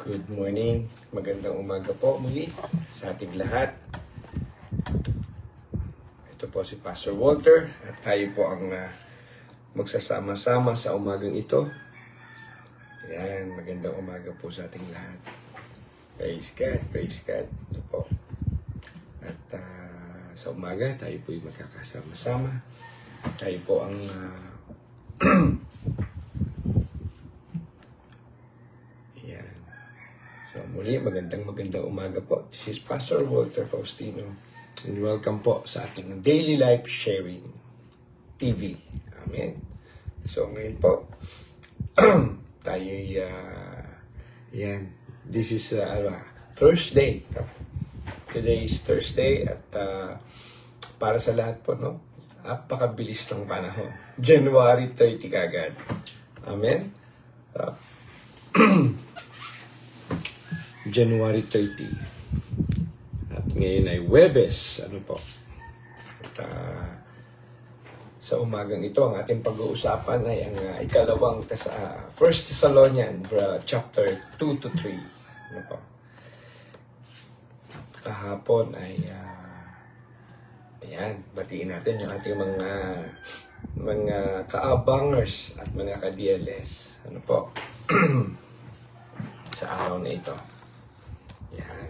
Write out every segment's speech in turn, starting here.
Good morning, magandang umaga po muli sa ating lahat. Ito po si Pastor Walter at tayo po ang magsasama-sama sa umagang ito. Ayan, magandang umaga po sa ating lahat. Praise God, praise God. Ito po. At sa umaga tayo po yung magkakasama-sama. Tayo po ang So muli, magandang umaga po. This is Pastor Walter Faustino and welcome po sa ating Daily Life Sharing TV. Amen. So ngayon po, tayo this is Thursday. Today is Thursday at para sa lahat po, no? Napakabilis ng panahon. January 30 kagad. Amen. January 30. At ngayon ay Huwebes. Ano po? At, sa umagang ito, ang ating pag-uusapan ay ang ikalawang 1 Thessalonians chapter 2 to 3. Ano po? Kahapon ay ayan, batiin natin yung ating mga kaabangers at mga ka-DLS. Ano po? Sa araw na ito. Yan.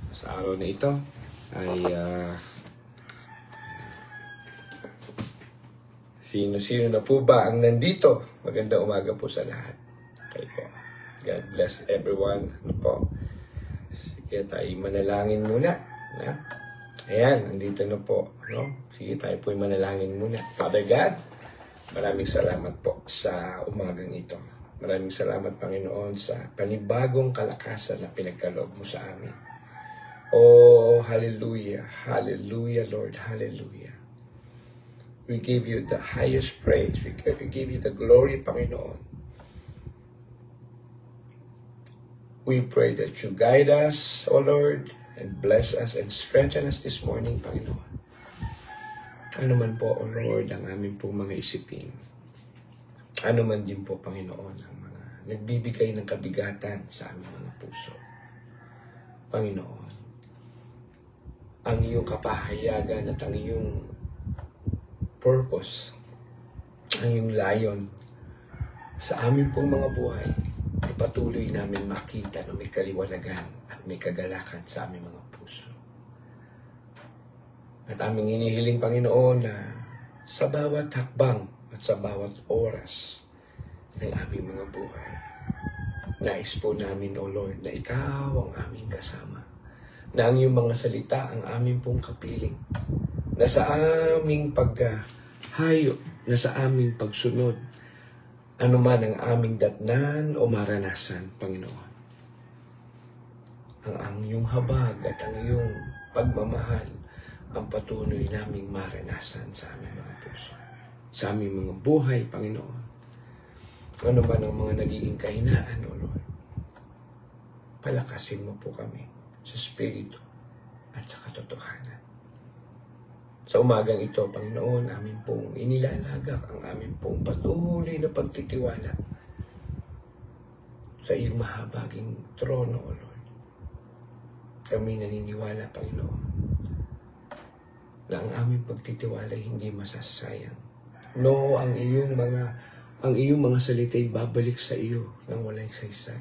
Sa araw na ito ay sino-sino na po ba ang nandito? Magandang umaga po sa lahat. Okay po. God bless everyone. Ano po? Sige tayo manalangin muna. Na? Ayan, nandito na po. No? Sige tayo po manalangin muna. Father God, maraming salamat po sa umagang ito. Maraming salamat, Panginoon, sa panibagong kalakasan na pinagkaloob mo sa amin. Oh, hallelujah. Hallelujah, Lord. Hallelujah. We give you the highest praise. We give you the glory, Panginoon. We pray that you guide us, oh Lord, and bless us and strengthen us this morning, Panginoon. Ano man po, oh Lord, ang aming pong mga isipin. Ano man din po, Panginoon, ang mga nagbibigay ng kabigatan sa aming mga puso. Panginoon, ang iyong kapahayagan at ang iyong purpose, ang iyong layon sa aming pong mga buhay ay patuloy namin makita na may kaliwanagan at may kagalakan sa aming mga puso. At aming inihiling, Panginoon, na sa bawat hakbang at sa bawat oras ng aming mga buhay, nais po namin, O Lord, na Ikaw ang aming kasama, na ang iyong mga salita ang aming pong kapiling, na sa aming paghahayo, na sa aming pagsunod, anuman ang aming datnan o maranasan, Panginoon, ang iyong habag at ang iyong pagmamahal ang patuloy naming maranasan sa aming mga puso, sa aming mga buhay, Panginoon. Ano man ang mga nagiging kahinaan, O Lord, palakasin mo po kami sa Espiritu at sa katotohanan. Sa umagang ito, Panginoon, amin pong inilalagak ang amin pong patuloy na pagtitiwala sa iyong mahabaging trono, O Lord. Kami naniniwala, Panginoon, na ang aming pagtitiwala hindi masasayang. No, ang iyong mga salita'y babalik sa iyo nang walang saysay.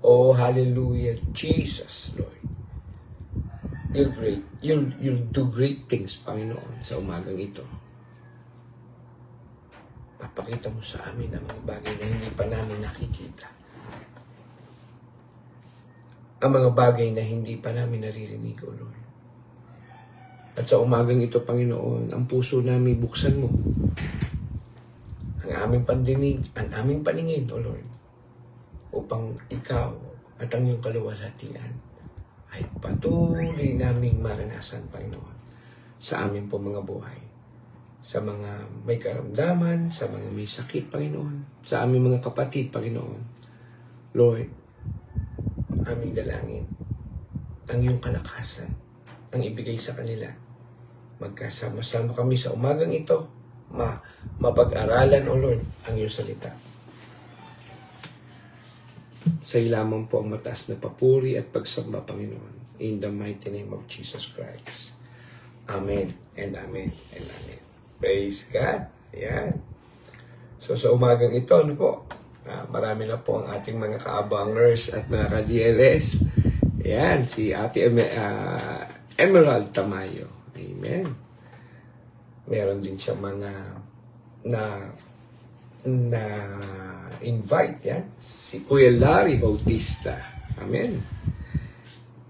Oh, hallelujah, Jesus, Lord. You'll do great things, Panginoon, sa umagang ito. Papakita mo sa amin ang mga bagay na hindi pa namin nakikita. Ang mga bagay na hindi pa namin naririnig, O Lord. At sa umagang ito, Panginoon, ang puso namin buksan mo. Ang aming pandinig, ang aming paningin, O Lord, upang Ikaw at ang iyong kaluwalhatian ay patuloy naming maranasan, Panginoon, sa aming po mga buhay. Sa mga may karamdaman, sa mga may sakit, Panginoon, sa aming mga kapatid, Panginoon. Lord, aming dalangin, ang iyong kalakasan, ang ibigay sa kanila. Magkasama-sama kami sa umagang ito, mapag-aralan, O Lord, ang iyong salita. sa iyo lamang po ang mataas na papuri at pagsamba, Panginoon. In the mighty name of Jesus Christ. Amen and amen and amen. Praise God. Ayan. So sa umagang ito, ano po, marami na po ang ating mga kaabangers at mga ka-DLS. Ayan, si Ate Emerald Tamayo. Amen. Meron din siya mga na invite, yan. Si Kuya Larry Bautista. Amen.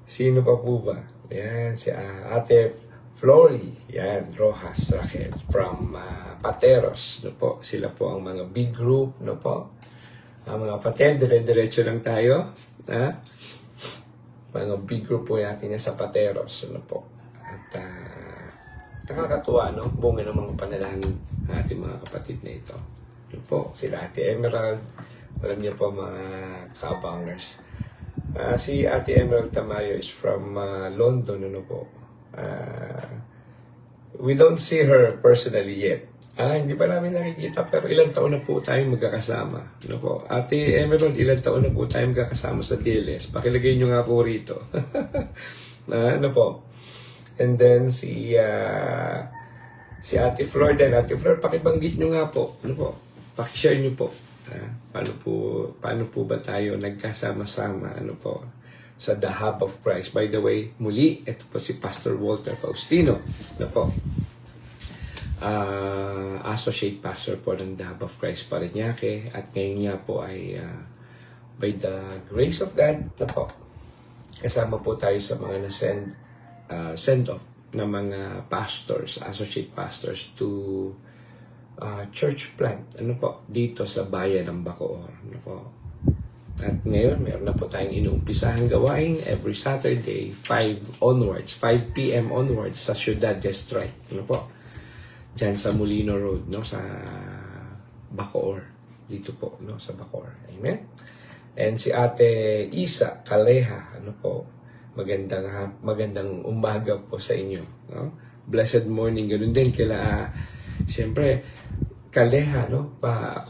Sino pa po ba? Yan, si Ate Flory, yan, Rojas Raquel from Pateros, no po. Sila po ang mga big group, no po. Ang mga Paten, dire-diretso lang tayo. Mga big group po natin yan sa Pateros, no po. At nakakatuwa, no? Bunga ng mga panalangin ng ating mga kapatid na ito. Ano po, sila Ate Emerald, alam niyo po mga kabangers. Si Ate Emerald Tamayo is from London, ano po. We don't see her personally yet. Hindi pa namin nakikita, pero ilang taon na po tayong magkakasama. Ano po, Ate Emerald, ilang taon na po tayong magkakasama sa TLS. Pakilagay nyo nga po rito. Ano po. And then si Ate Flor din. Ate Flor, pakibanggit nyo nga po. Ano po? Pakishare nyo po. Paano po ba tayo nagkasama-sama? Ano po? Sa The Hub of Christ. By the way, muli, ito po si Pastor Walter Faustino. Ano po? Associate Pastor po ng The Hub of Christ Parañaque. At ngayon niya po ay by the grace of God, ano po? Kasama po tayo sa mga send-off na mga pastors, associate pastors to church plant, ano po, dito sa bayan ng Bacoor, ano po. At ngayon, meron na po tayong inuumpisahang gawain every Saturday, 5 p.m. onwards sa Ciudad Destroy, ano po, dyan sa Molino Road, no, sa Bacoor, dito po, no, sa Bacoor, amen. And si Ate Isa Kaleha, ano po, magandang umaga po sa inyo, no? Blessed morning, ganun din kila, siyempre, Kaleha, no?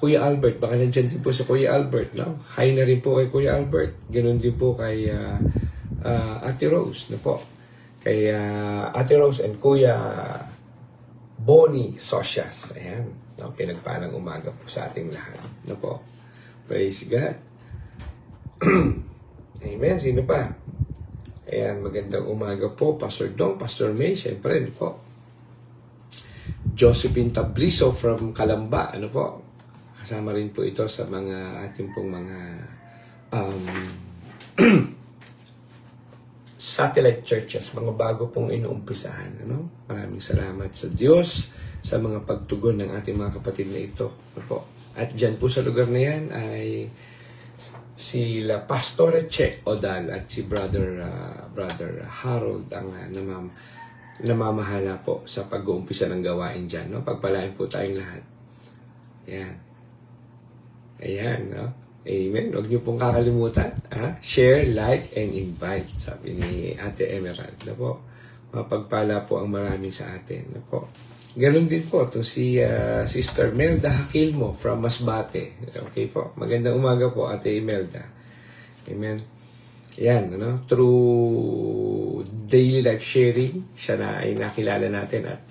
Kuya Albert, baka nandyan din po sa Kuya Albert, no? Hi na rin po kay Kuya Albert. Ganun din po kay Ate Rose, no po? Kay Ate Rose and Kuya Bonnie Socias. Ayan. No? Pinagpalang umaga po sa ating lahat. No po? Praise God. Amen. Sino pa? Ayan, magandang umaga po. Pastor Dong, Pastor May, syempre, no po? Josephine Tabliso from Calamba, ano po? Kasama rin po ito sa mga ating pong mga satellite churches, mga bago pong inuumpisahan, ano? Maraming salamat sa Diyos sa mga pagtugon ng ating mga kapatid na ito, ano po? At dyan po sa lugar na yan ay sila Pastor Che Odal at si Brother Harold ang namamahala po sa pag-uumpisa ng gawain dyan, no? Pagpalain po tayong lahat. Ayan. Ayan, no? Amen. Huwag niyo pong kakalimutan. Share, like, and invite. Sabi ni Ate Emerald. No po? Mapagpala po ang marami sa atin. No po? Ganun din po. Itong si Sister Melda Hakilmo from Masbate. Okay po. Magandang umaga po, Ate Melda. Amen. Yan, ano? Through daily life sharing, siya na ay nakilala natin at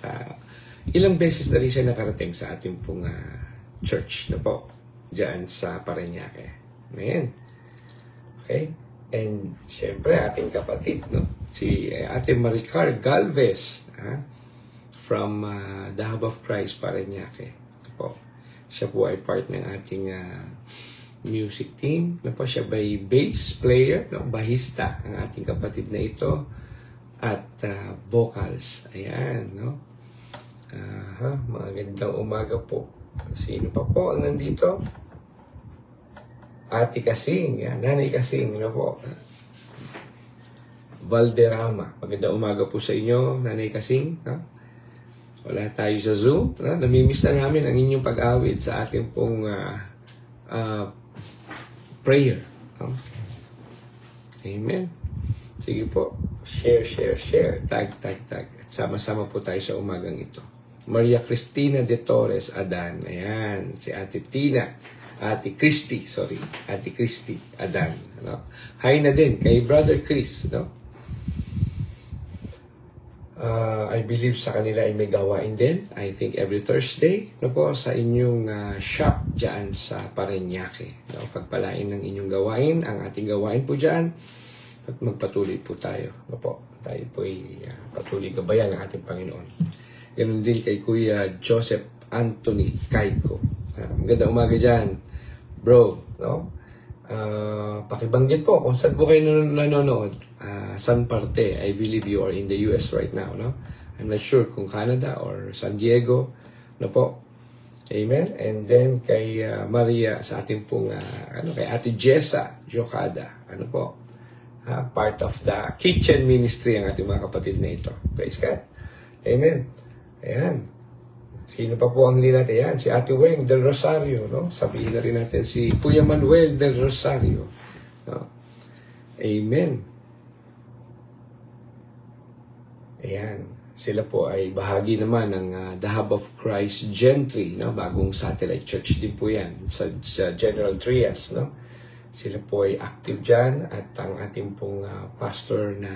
ilang beses na rin siya nakarating sa ating pong church na po, dyan sa Parañaque. Amen. Okay? And syempre, ating kapatid, no? Si Ate Maricar Galvez, from The Hub of Christ Parañaque. Po. Siya po ay part ng ating music team, na po siya by bass player, no? Bahista ang ating kapatid na ito at vocals. Ayan, no? Magandang umaga po. Sino pa po ang nandito? Ate Kasing, yan, Nanay Kasing, no po? Valderrama. Magandang umaga po sa inyo, Nanay Kasing, no? Wala tayo sa Zoom, no? Namimiss na namin ang inyong pag-awit sa ating pong prayer. No? Amen. Sige po. Share. Tag. At sama-sama po tayo sa umagang ito. Maria Cristina de Torres Adan. Ayan. Si Ate Tina. Ate Christy, Ate Christy Adan. Ano? Hi na din kay Brother Chris, no? I believe sa kanila ay may gawain din. I think every Thursday, no po, sa inyong shop dyan sa Parañaque. No? Pagpalain ng inyong gawain, ang ating gawain po dyan, at magpatuloy po tayo. No po, tayo po ay patuloy gabayan ng ating Panginoon. Ganun din kay Kuya Joseph Anthony Kaiko. Magandang umaga dyan, bro. No? Pakibanggit po kung saan po kayo nanonood. San parte? I believe you are in the US right now, no? I'm not sure kung Canada or San Diego, no po. Amen. And then kay Maria sa ating pong kay Ate Jessa Jocada, ano po? Part of the kitchen ministry ang ating mga kapatid na ito. Praise God. Amen. Ayan. Sino pa po ang hindi natin? Ayan, si Ate Weng del Rosario, no? Sabihin na rin natin si Kuya Manuel del Rosario. No? Amen. Ayan. Sila po ay bahagi naman ng The Hub of Christ Gentry, no? Bagong satellite church din po yan sa General Trias, no? Sila po ay active dyan at ang ating pong pastor na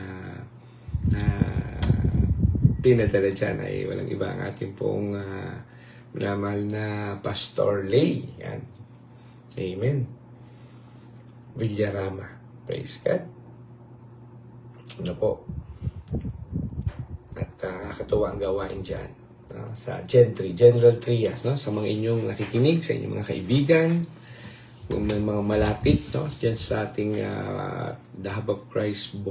pinadala dyan ay walang iba ang ating pong minamahal na Pastor Lay. Yan. Amen. Villarama. Praise God. Ano po? At nakakatuwa ang gawain dyan. Sa Gentry, General Trias, no? Sa mga inyong nakikinig, sa inyong mga kaibigan, kung may mga malapit, no? Dyan sa ating The Hub of Christ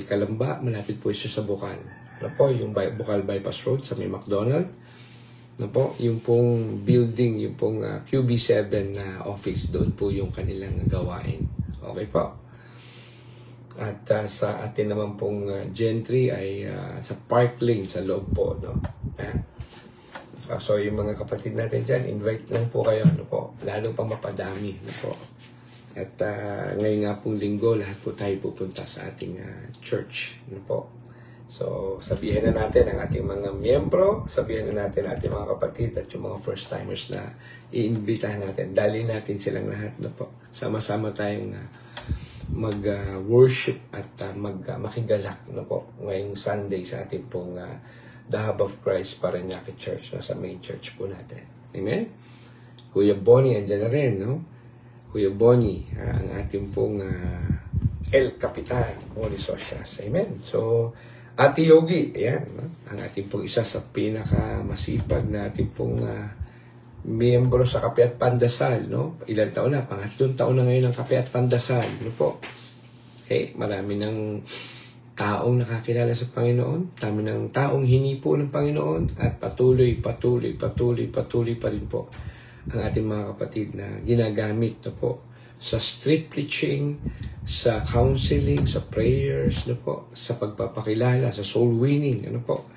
Calamba, malapit po siya sa Bukal. Ano po, yung Bukal Bypass Road sa may McDonald. Ano po, yung pong building, yung pong QB7 na office, doon po yung kanilang gawain. Okay po. At sa atin naman pong Gentry ay sa Park Lane sa loob po, no? So yung mga kapatid natin dyan, invite lang po kayo, ano po, lalo pang mapadami, ano po. At ngayon nga pong linggo, lahat po tayo pupunta sa ating church, ano po. So sabihin na natin ang ating mga miyembro, sabihin na natin ang ating mga kapatid at yung mga first timers na iimbitahan natin. Dali natin silang lahat, ano po. Sama-sama tayong mag-worship at makigalak, no po, ngayong Sunday sa ating pong The Hub of Christ Parañaque Church, no, sa main church po natin. Amen? Kuya Bonnie, andyan na rin, no? Kuya Bonnie, ang ating pong El Capitan, Bonnie Socias. Amen? So, Ate Yogi, ayan, no? Ang ating pong isa sa pinakamasipag na ating pong miyembro sa Kape at Pandasal, no? Ilang taon na? Pangatlong taon na ngayon ng Kape at Pandasal, no po? Okay, marami ng taong nakakilala sa Panginoon, dami ng taong hinipo ng Panginoon, at patuloy pa rin po ang ating mga kapatid na ginagamit na po sa street preaching, sa counseling, sa prayers, no po, sa pagpapakilala, sa soul winning, ano po.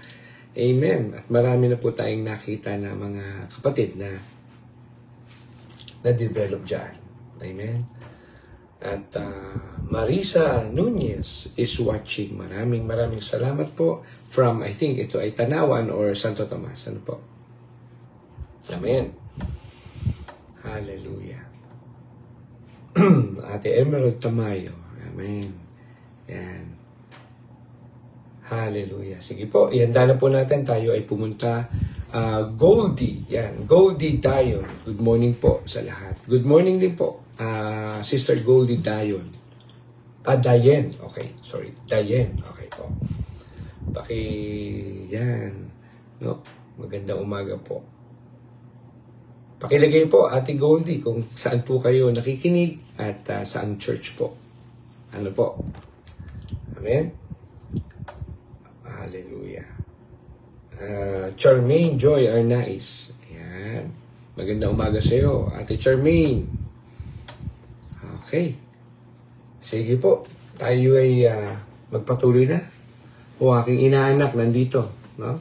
Amen. At marami na po tayong nakita na mga kapatid na na-develop dyan. Amen. At Marisa Nunez is watching. Maraming salamat po from, I think ito ay Tanawan or Santo Tomas. Ano po? Amen. Hallelujah. Ate Emerald Tamayo. Amen. Yan. Hallelujah. Sige po, ihanda na po natin. Tayo ay pumunta. Goldie. Yan. Goldie Dayon. Good morning po sa lahat. Good morning din po. Sister Goldie Dayon. Dayen. Okay. Sorry. Dayen. Okay po. Yan. No? Magandang umaga po. Pakilagay po, Ate Goldie, kung saan po kayo nakikinig at saan church po. Ano po? Amen? Hallelujah. Charmaine Joy Arnaiz. Ayan. Magandang umaga sa iyo, Ate Charmaine. Okay. Sige po. Tayo ay magpatuloy na. O aking inaanak nandito. No?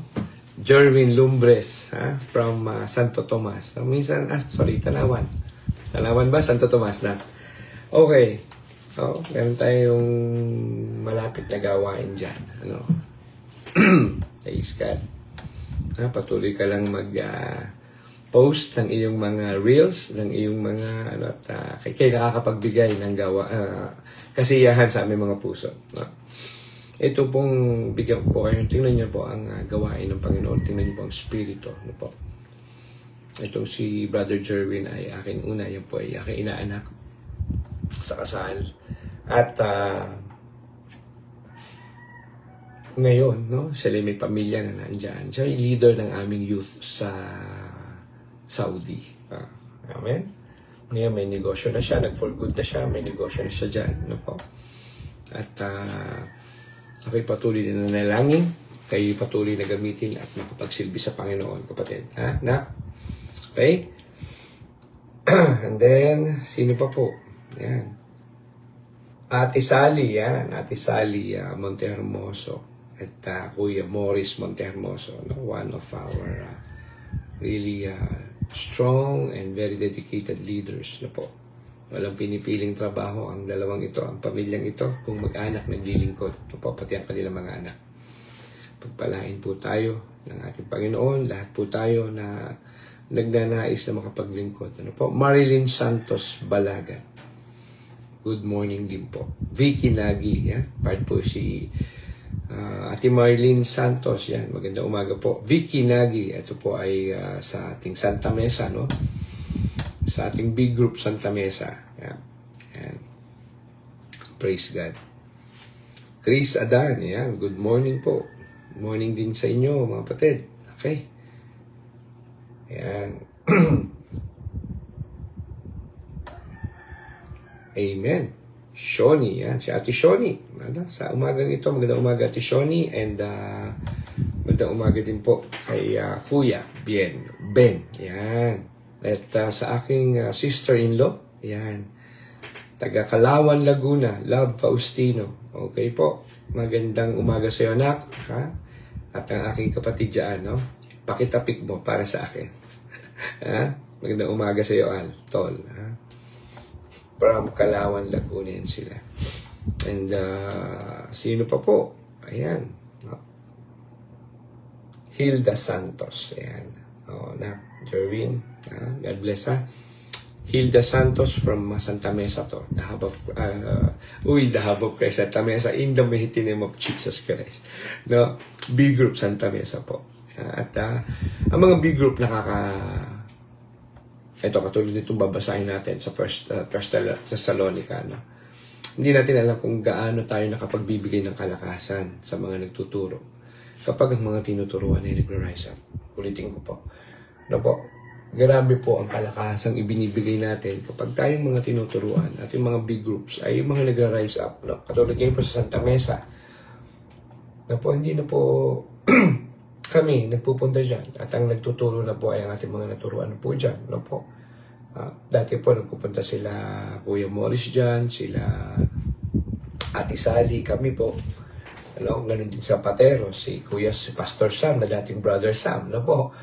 Jerwin Lumbres, from Santo Tomas. So, minsan, Tanawan. Tanawan ba? Santo Tomas na. Okay. So, meron tayong malapit na gawain dyan. Ano? Praise God. Patuloy ka lang post, ng iyong mga reels, ng iyong mga ano, at kay nakakapagbigay ng kasiyahan sa aming mga puso. No? Ito pong bigyan po kayo. Tingnan niyo po ang gawain ng Panginoon. Tingnan niyo po ang Espiritu. Ano po? Itong si Brother Jerwin ay aking una. Yan po ay aking inaanak sa kasal. At ngayon, no, siya may pamilya na nandyan. Siya ay leader ng aming youth sa Saudi. Amen? Ngayon may negosyo na siya. Nag-for good na siya. May negosyo na siya dyan. No po? At ako'y patuloy na nanalangin. Kayo'y patuloy na gamitin at makapagsilbi sa Panginoon, kapatid. Ha? Na? Okay? And then, sino pa po? Yan. Ate Sally, yan. Ate Sally Montehermoso. At Kuya Morris Montehermoso. No? One of our really strong and very dedicated leaders. No po? Walang pinipiling trabaho ang dalawang ito, ang pamilyang ito, kung mag-anak naglilingkod. No po? Pati ang kanilang mga anak. Pagpalain po tayo ng ating Panginoon. Lahat po tayo na nagnanais na makapaglingkod. Ano po? Marilyn Santos Balaga. Good morning din po. Vicky Nagi, yan. Part po si Ate Marilyn Santos, yan. Magandang umaga po. Vicky Nagi, ito po ay sa ating Santa Mesa, no? Sa ating big group Santa Mesa. Yan. Yan. Praise God. Chris Adan, yan. Good morning po. Good morning din sa inyo, mga kapatid. Okay. Yan. Amen. Shoni, yan. Si Ate Shoni. Sa umagang ito, magandang umaga Ate Shoni. And magandang umaga din po kay Kuya Ben. Yan. At sa aking sister-in-law, yan. Taga Kalawan, Laguna. Love Faustino. Okay po. Magandang umaga sa iyo, anak. Ha? At ang aking kapatid dyan, no? Pakitapik mo para sa akin. Ha? Magandang umaga sa iyo, Al. Tol. Ha? From Kalawan, Laguna yan sila. And sino pa po? Ayan. No? Hilda Santos. Ayan. Jerwin. God bless, ha? Hilda Santos from Santa Mesa to. The Hub of Christ, Santa Mesa, in the mighty name of Jesus Christ. No? B Group Santa Mesa po. At ang mga B Group ito katulad nitong babasahin natin sa First Thessalonica. No? Hindi natin alam kung gaano tayo nakapagbibigay ng kalakasan sa mga nagtuturo. Kapag ang mga tinuturuan ay nagre-rise up. Ulitin ko po. No po? Grabe po ang kalakasang ibinibigay natin kapag tayong mga tinuturuan at yung mga big groups ay yung mga nagre-rise up. No? Katulad ngayon po sa Santa Mesa. Na po, hindi na po kami nagpupunta dyan. At ang nagtuturo na po ay ang ating mga naturuan na po dyan. No po? Dati po nagpupunta sila Kuya Morris dyan, sila Ate Sally, kami po. Ano, ganun din sa Patero, si Pastor Sam, na dating Brother Sam. No po?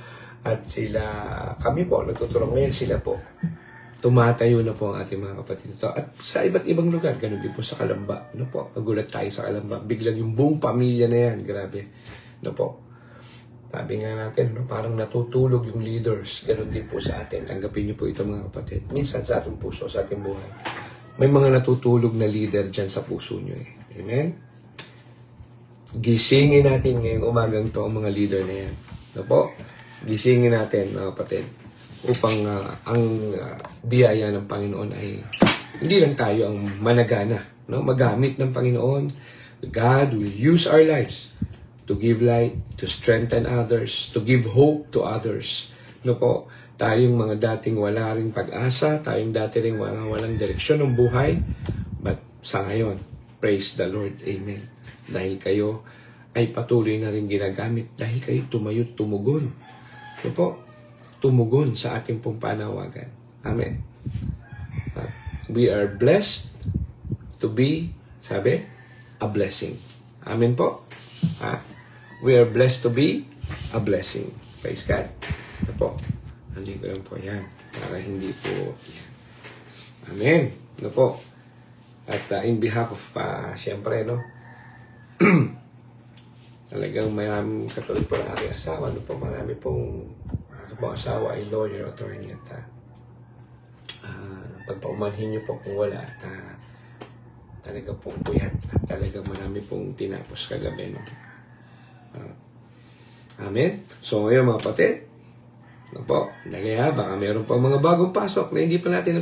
At kami po, nagtuturo ngayon sila po. Tumatayo na po ang ating mga kapatid ito. At sa iba't ibang lugar, ganun din po sa Kalamba. No po? Nagulat tayo sa Kalamba. Biglang yung buong pamilya na yan. Grabe. No po? Sabi nga natin, no, parang natutulog yung leaders. Ganun din po sa atin. Tanggapin niyo po ito mga kapatid. Minsan sa ating puso, sa ating buhay. May mga natutulog na leader dyan sa puso niyo eh. Amen? Gisingin natin ngayong umagang to ang mga leader na yan. No po? Gisingin natin mga kapatid upang ang biyaya ng Panginoon ay hindi lang tayo ang managana. No? Magamit ng Panginoon. God will use our lives to give light, to strengthen others, to give hope to others. No po, tayong mga dating wala ring pag-asa, tayong dati ring walang direksyon ng buhay, but sa ngayon, praise the Lord, amen. Dahil kayo ay patuloy na rin ginagamit, dahil kayo tumayot tumugon. No po, tumugon sa ating pong panawagan. Amen. We are blessed to be, sabi, a blessing. Amen po. We are blessed to be a blessing. Praise God. Ito po. Hindi ko lang po yan. Para hindi po yan. Amen. Ito po. At in behalf of, siyempre, no? Talagang mayroong katulad po ng aking asawa. No po, marami pong pong asawa ay lawyer, attorney, at pagpaumanhin niyo po kung wala at talaga pong puyat at talaga marami pong tinapos kagabi, no? Amen? So ngayon mga kapatid, no po, kaya baka meron pang mga bagong pasok na hindi pa natin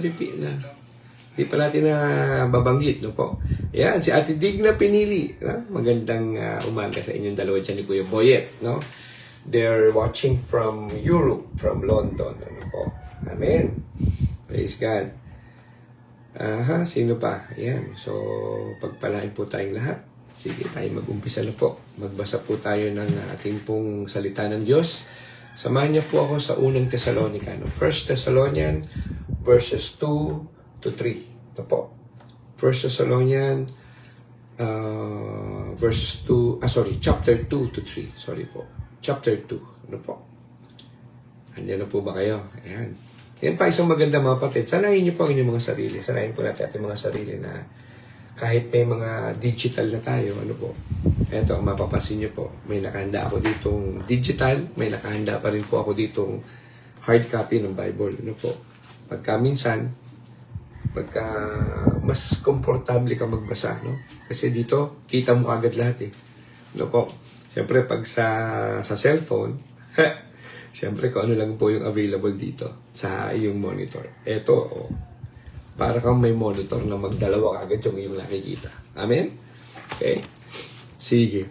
babanggit, no po. Yan, si Ate Digna Pinili, no? Magandang umaga sa inyong dalawa dyan ni Kuya Boyet, no? They're watching from Europe, from London, ano po. Amen. Praise God. Sino pa? Ayan. So, pagpalain po tayong lahat. Sige, tayo mag-umpisa na po. Magbasa po tayo ng ating pong salita ng Diyos. Samahan niyo po ako sa unang Thessalonica. No? 1 Thessalonians verses 2 to 3. Ito po. 1 Thessalonians chapter 2 to 3. Sorry po. Chapter 2. Ano po? Andiyan na po ba kayo? Ayan. Yan pa isang maganda mga kapatid. Sanayin niyo po ang inyong mga sarili. Sanayin po natin ating mga sarili na kahit may mga digital na tayo, ano po. Eto, mapapansin niyo po. May nakahanda ako ditong digital. May nakahanda pa rin po ako ditong hard copy ng Bible. Ano po. Pagka mas komportable ka magbasa, no? Kasi dito, kita mo agad lahat eh. Ano po. Siyempre, pag sa cellphone, siyempre, kung ano lang po yung available dito sa iyong monitor. Ito, para kang may monitor na magdalawa agad yung iyong nakikita. Amen? Okay? Sige.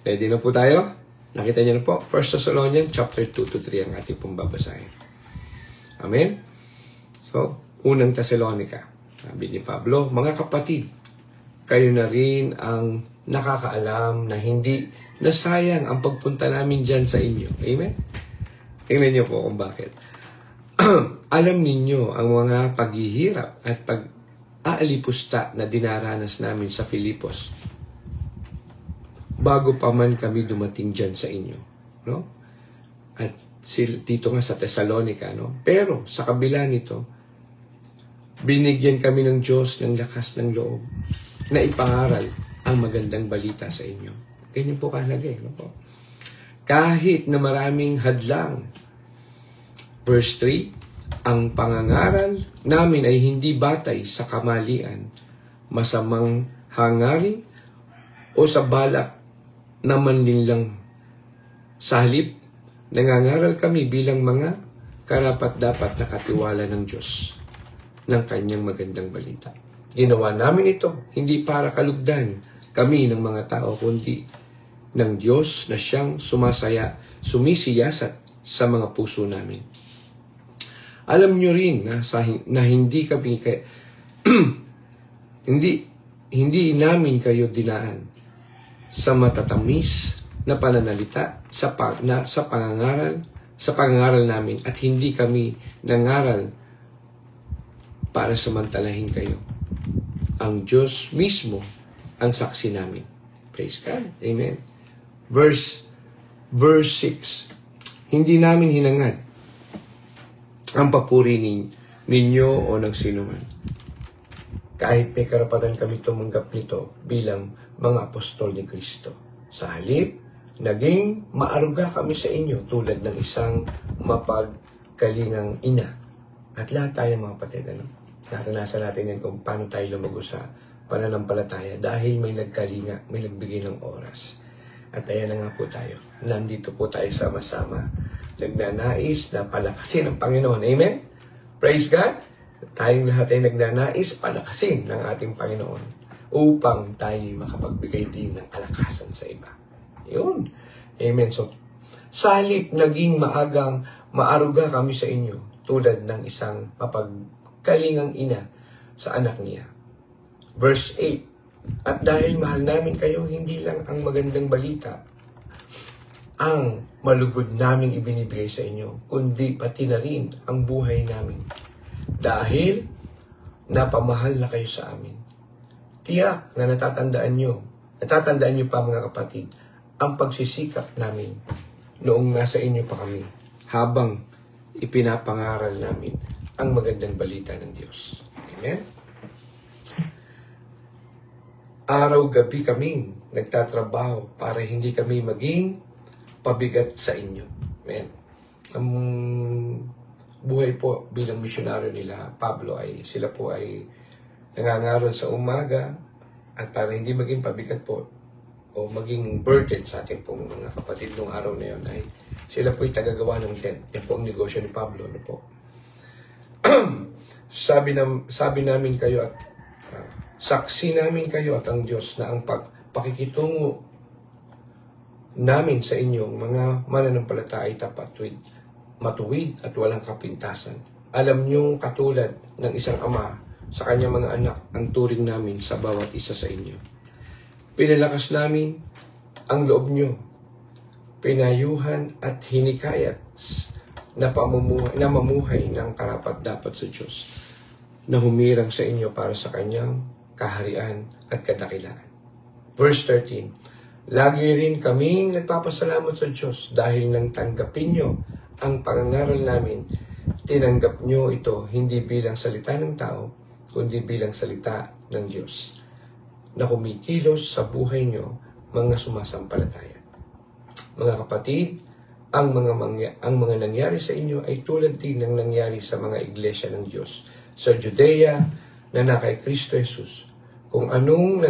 Ready na po tayo? Nakita niyo na po? 1 Thessalonians chapter 2 to 3 ang ating pong babasahin. Amen? So, unang Thessalonica. Sabi ni Pablo, mga kapatid, kayo na rin ang nakakaalam na hindi nasayang ang pagpunta namin dyan sa inyo. Amen? Tingnan niyo po kung bakit. Alam ninyo ang mga paghihirap at pag-aalipusta na dinaranas namin sa Filipos bago pa man kami dumating dyan sa inyo. No? At dito nga sa Thessalonica. No? Pero sa kabila nito, binigyan kami ng Diyos ng lakas ng loob na ipangaral ang magandang balita sa inyo. Ganyan po kahalaga. No po? Kahit na maraming hadlang. Verse 3, ang pangangaral namin ay hindi batay sa kamalian, masamang hangarin, o sa balak naman din lang. Sa halip, nangangaral kami bilang mga karapat-dapat na katiwala ng Diyos ng kanyang magandang balita. Ginawa namin ito, hindi para kalugdan kami ng mga tao, kundi ng Diyos na siyang sumisiyasat sa mga puso namin. Alam nyo rin na hindi kami hindi namin kayo dinaan sa matatamis na pananalita sa pangangaral namin at hindi kami nangaral para samantalahin kayo. Ang Diyos mismo ang saksi namin. Praise God. Amen. Verse 6. Hindi namin hinangad ang papuri ninyo o ng sinuman. Kahit may karapatan kami tumanggap nito bilang mga apostol ni Kristo. Sa halip, naging maaruga kami sa inyo tulad ng isang mapagkalingang ina. At lahat tayo mga kapatid, naranasan natin yan kung paano tayo lumago sa pananampalataya dahil may nagkalinga, may nagbigay ng oras. At ayan na nga po tayo. Nandito po tayo sama-sama. Nagnanais na palakasin ang Panginoon. Amen? Praise God! Tayong lahat ay nagnanais palakasin ng ating Panginoon upang tayo makapagbigay din ng kalakasan sa iba. Yun. Amen. So, sa halip naging maaruga kami sa inyo tulad ng isang mapagkalingang ina sa anak niya. Verse 8. At dahil mahal namin kayo, hindi lang ang magandang balita ang malugod naming ibinibigay sa inyo, kundi pati na rin ang buhay namin. Dahil napamahal na kayo sa amin. Tiyak na natatandaan nyo pa mga kapatid, ang pagsisikap namin noong nasa inyo pa kami, habang ipinapangaral namin ang magandang balita ng Diyos. Amen? Araw-gabi kaming nagtatrabaho para hindi kami maging pabigat sa inyo. Amen. ang buhay po bilang misyonaryo nila Pablo ay sila po ay nangangaral sa umaga at para hindi maging pabigat po o maging burden sa ating pong mga kapatid nung araw na yun ay sila po ay tagagawa ng tent. Yan po ang negosyo ni Pablo. Ano po? sabi namin kayo at saksi namin kayo at ang Diyos na ang pakikitungo namin sa inyong mga mananampalataya ay tapat, matuwid at walang kapintasan. Alam niyong katulad ng isang ama sa kanyang mga anak ang turing namin sa bawat isa sa inyo. Pinalakas namin ang loob niyo, pinayuhan at hinikayat na mamuhay ng karapat-dapat sa Diyos na humirang sa inyo para sa kanyang kaharian at kadakilaan. Verse 13, lagi rin kaming nagpapasalamat sa Diyos dahil nang tanggapin nyo ang pangangaral namin, tinanggap nyo ito hindi bilang salita ng tao, kundi bilang salita ng Diyos na kumikilos sa buhay nyo mga sumasampalataya. Mga kapatid, ang mga nangyari sa inyo ay tulad din ng nangyari sa mga iglesia ng Diyos sa Judea na kay Kristo Jesus. Kung anong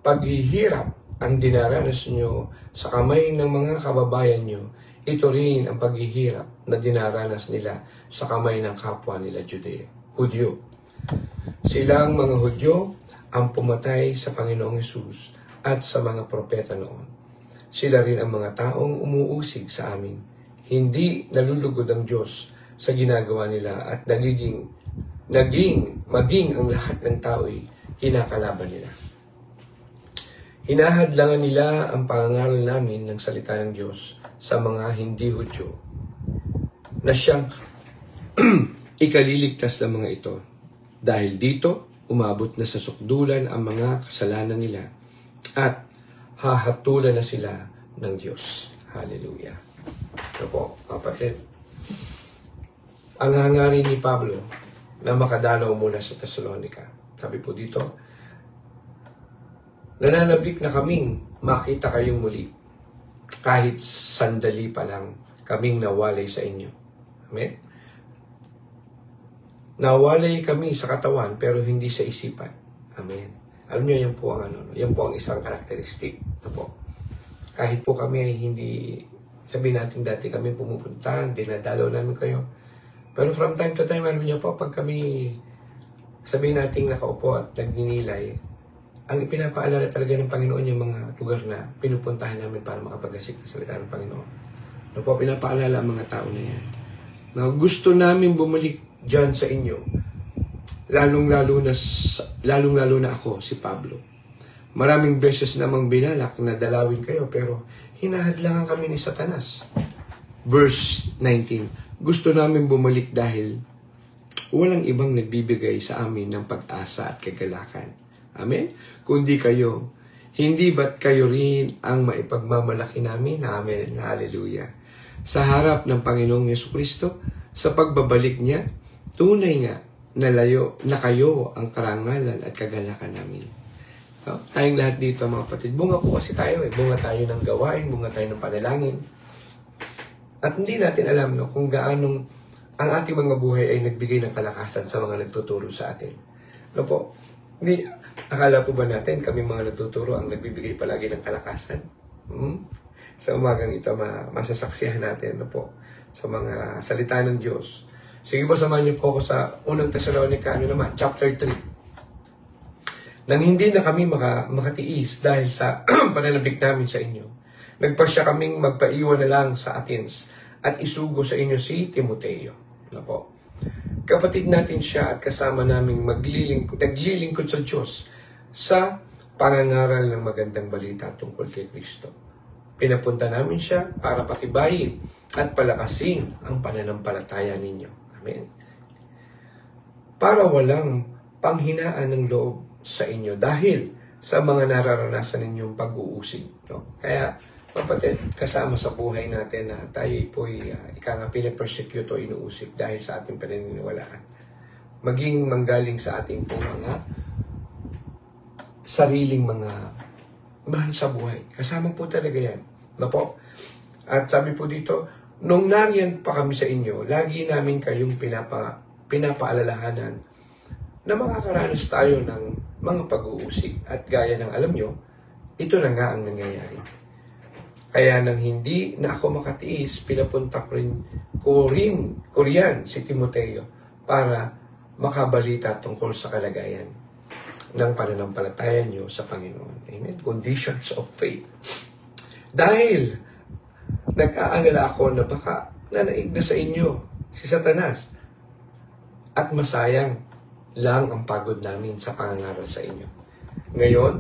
paghihirap ang dinaranas nyo sa kamay ng mga kababayan nyo, ito rin ang paghihirap na dinaranas nila sa kamay ng kapwa nila Hudyo. Silang mga Hudyo ang pumatay sa Panginoong Hesus at sa mga propeta noon. Sila rin ang mga taong umuusig sa amin. Hindi nalulugod ang Diyos sa ginagawa nila at maging ang lahat ng tao'y kinakalaban nila. Hinahadlangan nila ang pangangaral namin ng salita ng Diyos sa mga hindi Hudyo na siyang ikaliligtas ng mga ito. Dahil dito, umabot na sa sukdulan ang mga kasalanan nila at hahatulan na sila ng Diyos. Hallelujah. Ito po, kapatid. Ang hangarin ni Pablo na makadalaw muna sa Thessalonica. Sabi po dito, nananabik na kaming makita kayong muli. Kahit sandali pa lang kaming nawalay sa inyo. Amen? Nawalay kami sa katawan pero hindi sa isipan. Amen. Alam niyo, yan po ang yan po ang isang karakteristik. Po. Kahit po kami ay hindi, sabihin natin dati kami pumupunta, dinadalaw namin kayo. Pero from time to time, alam niyo po, pag kami, sabihin natin nakaupo at nagninilay, ang ipinapaalala talaga ng Panginoon yung mga lugar na pinupuntahan namin para makapagasik sa salita ng Panginoon. Ano po, pinapaalala ang mga tao na yan. Na gusto namin bumalik dyan sa inyo, lalong-lalo na ako, si Pablo. Maraming beses namang binalak na dalawin kayo, pero hinahadlangan kami ni Satanas. Verse 19, gusto namin bumalik dahil walang ibang nagbibigay sa amin ng pag-asa at kagalakan. Amen? Kundi kayo, hindi ba't kayo rin ang maipagmamalaki namin? Amen. Hallelujah. Sa harap ng Panginoong Jesucristo, sa pagbabalik niya, tunay nga na kayo ang karangalan at kagalakan namin. So, tayong lahat dito mga kapatid, bunga po kasi tayo bunga tayo ng gawain, bunga tayo ng panalangin. At hindi natin alam kung gaanong ang ating mga buhay ay nagbigay ng kalakasan sa mga nagtuturo sa atin. Po? Akala po ba natin kami mga nagtuturo ang nagbibigay palagi ng kalakasan? Sa umagang ito masasaksihan natin po sa mga salita ng Diyos. Sige po, samahan niyo po ako sa unang Thessalonica, chapter 3. Nang hindi na kami makatiis dahil sa pananabik namin sa inyo, nagpasya kaming magpaiwan na lang sa Athens at isugo sa inyo si Timoteo. Po. Kapatid natin siya at kasama naming naglilingkod sa Diyos sa pangangaral ng magandang balita tungkol kay Kristo. Pinapunta namin siya para pakibayin at palakasin ang pananampalataya ninyo. Amen. Para walang panghinaan ng loob sa inyo dahil sa mga nararanasan ninyong pag-uusig. Kaya, kapatid, kasama sa buhay natin na tayo po'y pinapersecute o inuusig dahil sa ating paniniwalaan. Maging manggaling sa ating mga sariling mga mahal sa buhay. Kasama po talaga yan. Po? At sabi po dito, nung nariyan pa kami sa inyo, lagi namin kayong pinapaalalahanan na makakaranas tayo ng mga pag-uusig. At gaya ng alam nyo, ito na nga ang nangyayari. Kaya nang hindi na ako makatiis, pinapunta ko rin si Timoteo para makabalita tungkol sa kalagayan ng pananampalataya nyo sa Panginoon. Amen? Conditions of faith. Dahil nag-aalala ako na baka nanaig na sa inyo si Satanas at masayang lang ang pagod namin sa pangangaral sa inyo. Ngayon,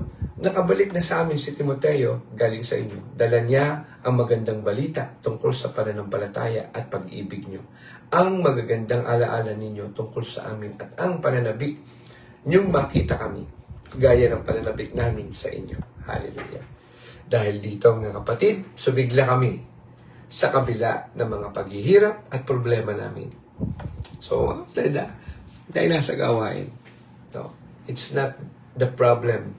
nakabalik na sa amin si Timoteo galing sa inyo. Dala niya ang magandang balita tungkol sa pananampalataya at pag-ibig nyo. Ang magagandang alaala ninyo tungkol sa amin at ang pananabik niyong makita kami gaya ng pananabik namin sa inyo. Hallelujah. Dahil dito mga kapatid, subigla kami sa kabila ng mga paghihirap at problema namin. So, dahil nasa gawain. No, it's not the problem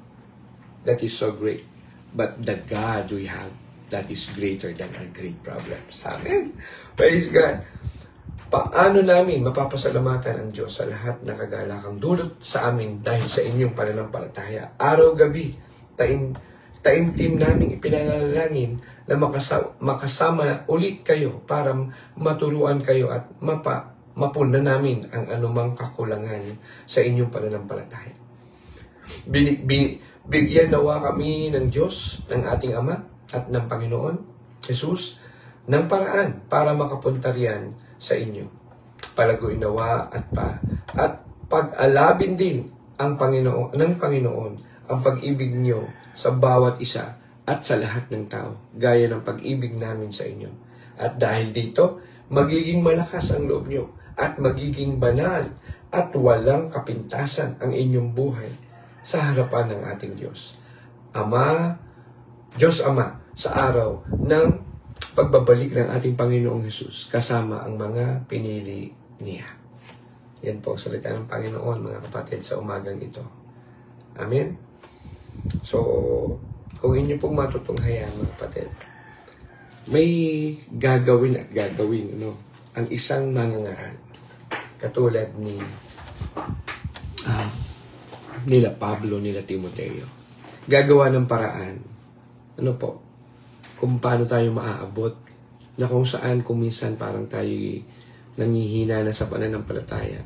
that is so great, but the God we have that is greater than our great problems. Amen. Praise God. Paano namin mapapasalamatan ang Diyos sa lahat ng kagalakang dulot sa amin dahil sa inyong pananampalataya? Araw-gabi, taimtim namin ipinanalangin na makasama ulit kayo para maturuan kayo at mapuna namin ang anumang kakulangan sa inyong pananampalataya. Bigyan nawa kami ng Diyos, ng ating Ama at ng Panginoon Jesus ng paraan para makapunta riyan sa inyo. Palaguin nawa at pag-alabin din ng Panginoon ang pag-ibig niyo sa bawat isa at sa lahat ng tao, gaya ng pag-ibig namin sa inyo. At dahil dito, magiging malakas ang loob niyo at magiging banal at walang kapintasan ang inyong buhay sa harapan ng ating Diyos. Diyos Ama, sa araw ng pagbabalik ng ating Panginoong Hesus kasama ang mga pinili niya. Yan po ang salita ng Panginoon, mga kapatid, sa umagang ito. Amen? So, kung inyo pong matutunghayan, mga kapatid, may gagawin ang isang mangangaral. Katulad nila Pablo, nila Timoteo. Gagawa ng paraan. Kung paano tayo maaabot, na kung saan minsan parang tayo nangihina na sa pananampalataya.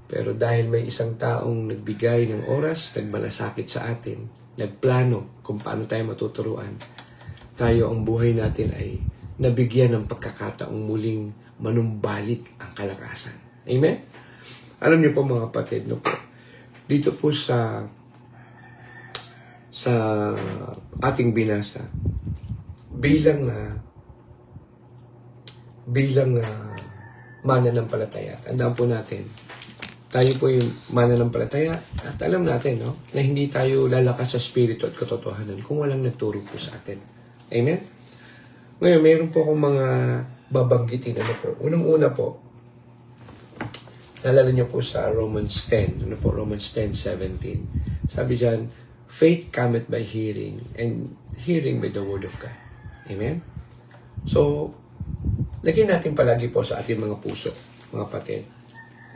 Pero dahil may isang taong nagbigay ng oras, nagmalasakit sa atin, nagplano kung paano tayo matuturuan, tayo ang buhay natin ay nabigyan ng pagkakataong muling manumbalik ang kalakasan. Amen? Alam niyo po mga kapatid, dito po sa ating binasa, bilang mananampalataya, tandaan po natin, tayo po yung mananampalataya at alam natin na hindi tayo lalakas sa spirito at katotohanan kung walang nagturo po sa atin. Amen? Ngayon, mayroon po akong mga babanggitin. Unang-una po, nalala niyo po sa Romans 10. Romans 10:17. Sabi dyan, faith cometh by hearing, and hearing by the word of God. Amen? So, lagyan natin palagi po sa ating mga puso, mga kapatid,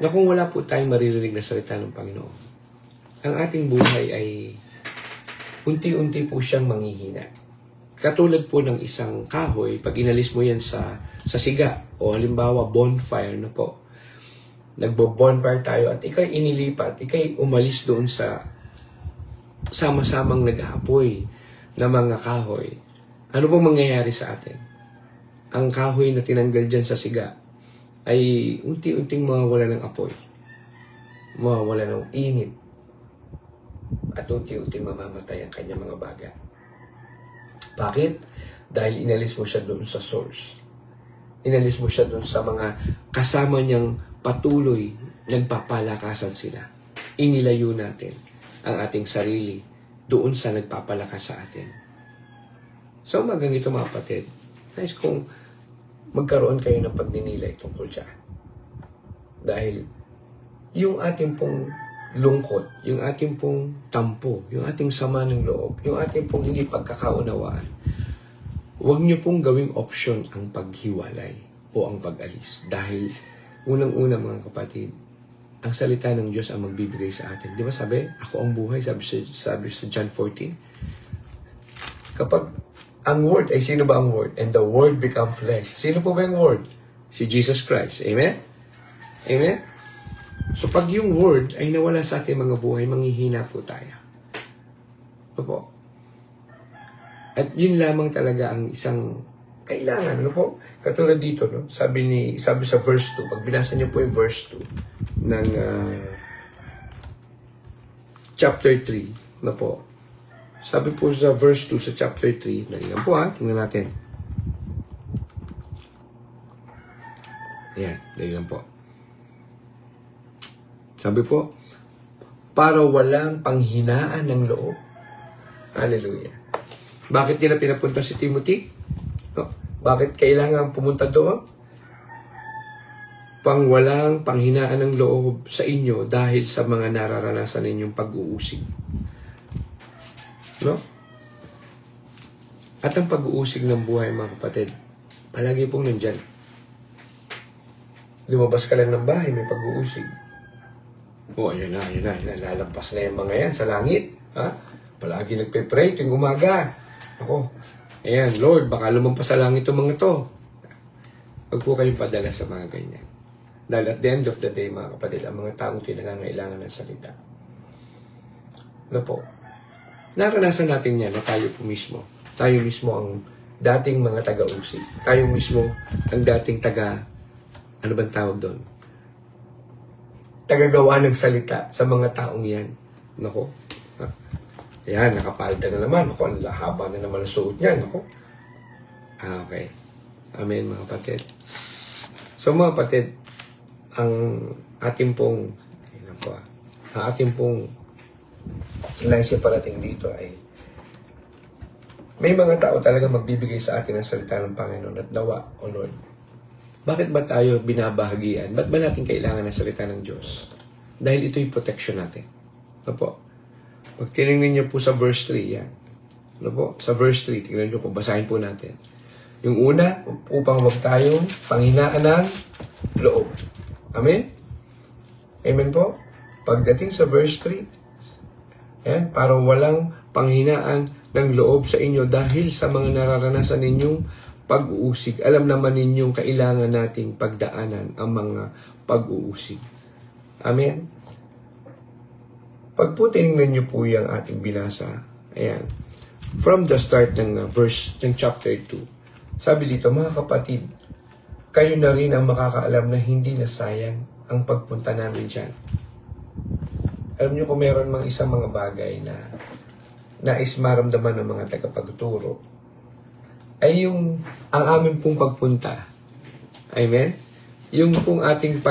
na kung wala po tayong maririnig na salita ng Panginoon, ang ating buhay ay unti-unti po siyang manghihina. Katulad po ng isang kahoy, pag inalis mo yan sa siga, o halimbawa bonfire na po, nagbo-bonfire tayo at ikay inilipat, ikay umalis doon sa sama-samang nag-aapoy na mga kahoy. Ano pong mangyayari sa atin? Ang kahoy na tinanggal dyan sa siga ay unti-unting mawawala ng apoy, mawawala ng init, at unti-unting mamamatay ang kanyang mga baga. Bakit? Dahil inalis mo siya doon sa source. Inalis mo siya doon sa mga kasama niyang patuloy nagpapalakasan sila. Inilayo natin ang ating sarili doon sa nagpapalakas sa atin. So, umagang ito mga kapatid, nice kung magkaroon kayo ng pagninilay tungkol dyan. Dahil yung ating pong lungkot, yung ating pong tampo, yung ating sama ng loob, yung ating pong hindi pagkakaunawaan, huwag niyo pong gawing option ang paghiwalay o ang pag-alis. Dahil, unang-una mga kapatid, ang salita ng Diyos ang magbibigay sa atin. Di ba sabi, ako ang buhay, sabi sa John 14. Kapag ang Word, ay sino ba ang Word? And the Word become flesh. Sino po ba yung Word? Si Jesus Christ. Amen? Amen? So pag yung Word ay nawala sa ating mga buhay, manghihina po tayo. Opo. At yun lamang talaga ang isang kailangan. Ano po? Katulad dito, no? Sabi sa verse 2, pag binasa niyo po yung verse 2 ng chapter 3, na po. Sabi po sa verse 2 sa chapter 3, nalilang po tingnan natin. Ayan, nalilang po. Sabi po, para walang panghinaan ng loob. Hallelujah. Bakit nila pinapunta si Timothy? No? Bakit kailangan pumunta doon? Pang walang panghinaan ng loob sa inyo dahil sa mga nararanasan ninyong pag-uusig. No? At ang pag-uusig ng buhay, mga kapatid, palagi pong nandyan. Lumabas ka lang ng bahay, may pag-uusig. Ayan na, lalampas na yung mga yan sa langit. Ha? Palagi nagpe-pray tuwing umaga. Ako, ayan, Lord, baka lumampas sa langit itong mga to. Huwag po kayong padala sa mga ganyan. Dahil at the end of the day, mga kapatid, ang mga taong kinangangailangan ng salita. Ano po? Naranasan natin yan na tayo po mismo. Tayo mismo ang dating mga taga-usig. Tayo mismo ang dating ano bang tawag doon? Tagagawa ng salita sa mga taong yan. Nako. Yan, nakapalda na naman. Ako, ang haba na naman ang suot niya. Ako. Okay. Amen, mga kapatid. So, mga kapatid, ang ating pong naisip parating dito ay may mga tao talaga magbibigay sa atin ang salita ng Panginoon at nawa, O Lord. Bakit ba tayo binabahagian? Ba't ba natin kailangan ng salita ng Diyos? Dahil ito yung protection natin. Ano po? Pag tinignan niyo po sa verse 3, yan. Ano po? Sa verse 3, tingnan niyo po, basahin po natin. Yung una, upang huwag tayong panghinaan ng loob. Amen? Amen po? Pagdating sa verse 3, yan, parang walang panghinaan ng loob sa inyo dahil sa mga nararanasan ninyong pag-uusig. Alam naman ninyong kailangan nating pagdaanan ang mga pag-uusig. Amen? Pag po tinignan niyo po yung ating binasa, ayan, from the start ng verse ng chapter 2, sabi dito, mga kapatid, kayo na rin ang makakaalam na hindi na sayang ang pagpunta namin dyan. Alam niyo kung meron mang isang mga bagay na nais maramdaman ng mga tagapagturo, ay yung ang amin pong pagpunta. Amen? Yung pong ating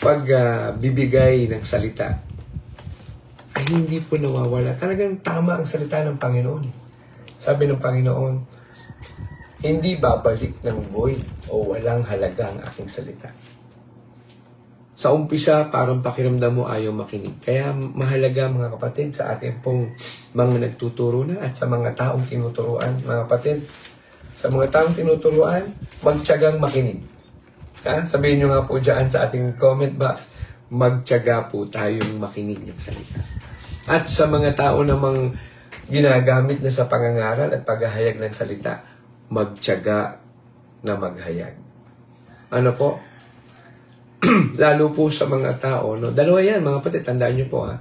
pagbibigay ng salita ay hindi po nawawala. Talagang tama ang salita ng Panginoon. Sabi ng Panginoon, hindi babalik ng void o walang halaga ang aking salita. Sa umpisa, parang pakiramdam mo ayaw makinig. Kaya mahalaga mga kapatid sa ating pong mga nagtuturo na at sa mga taong tinuturuan, mga kapatid, sa mga taong tinuturuan, magtiyagang makinig. Ha? Sabihin nyo nga po dyan sa ating comment box, magtiyaga po tayong makinig ng salita. At sa mga tao namang ginagamit na sa pangangaral at paghahayag ng salita, magtiyaga na maghayag. Ano po? Lalo po sa mga tao, no? Dalawa yan, mga kapatid, tandaan nyo po, ha?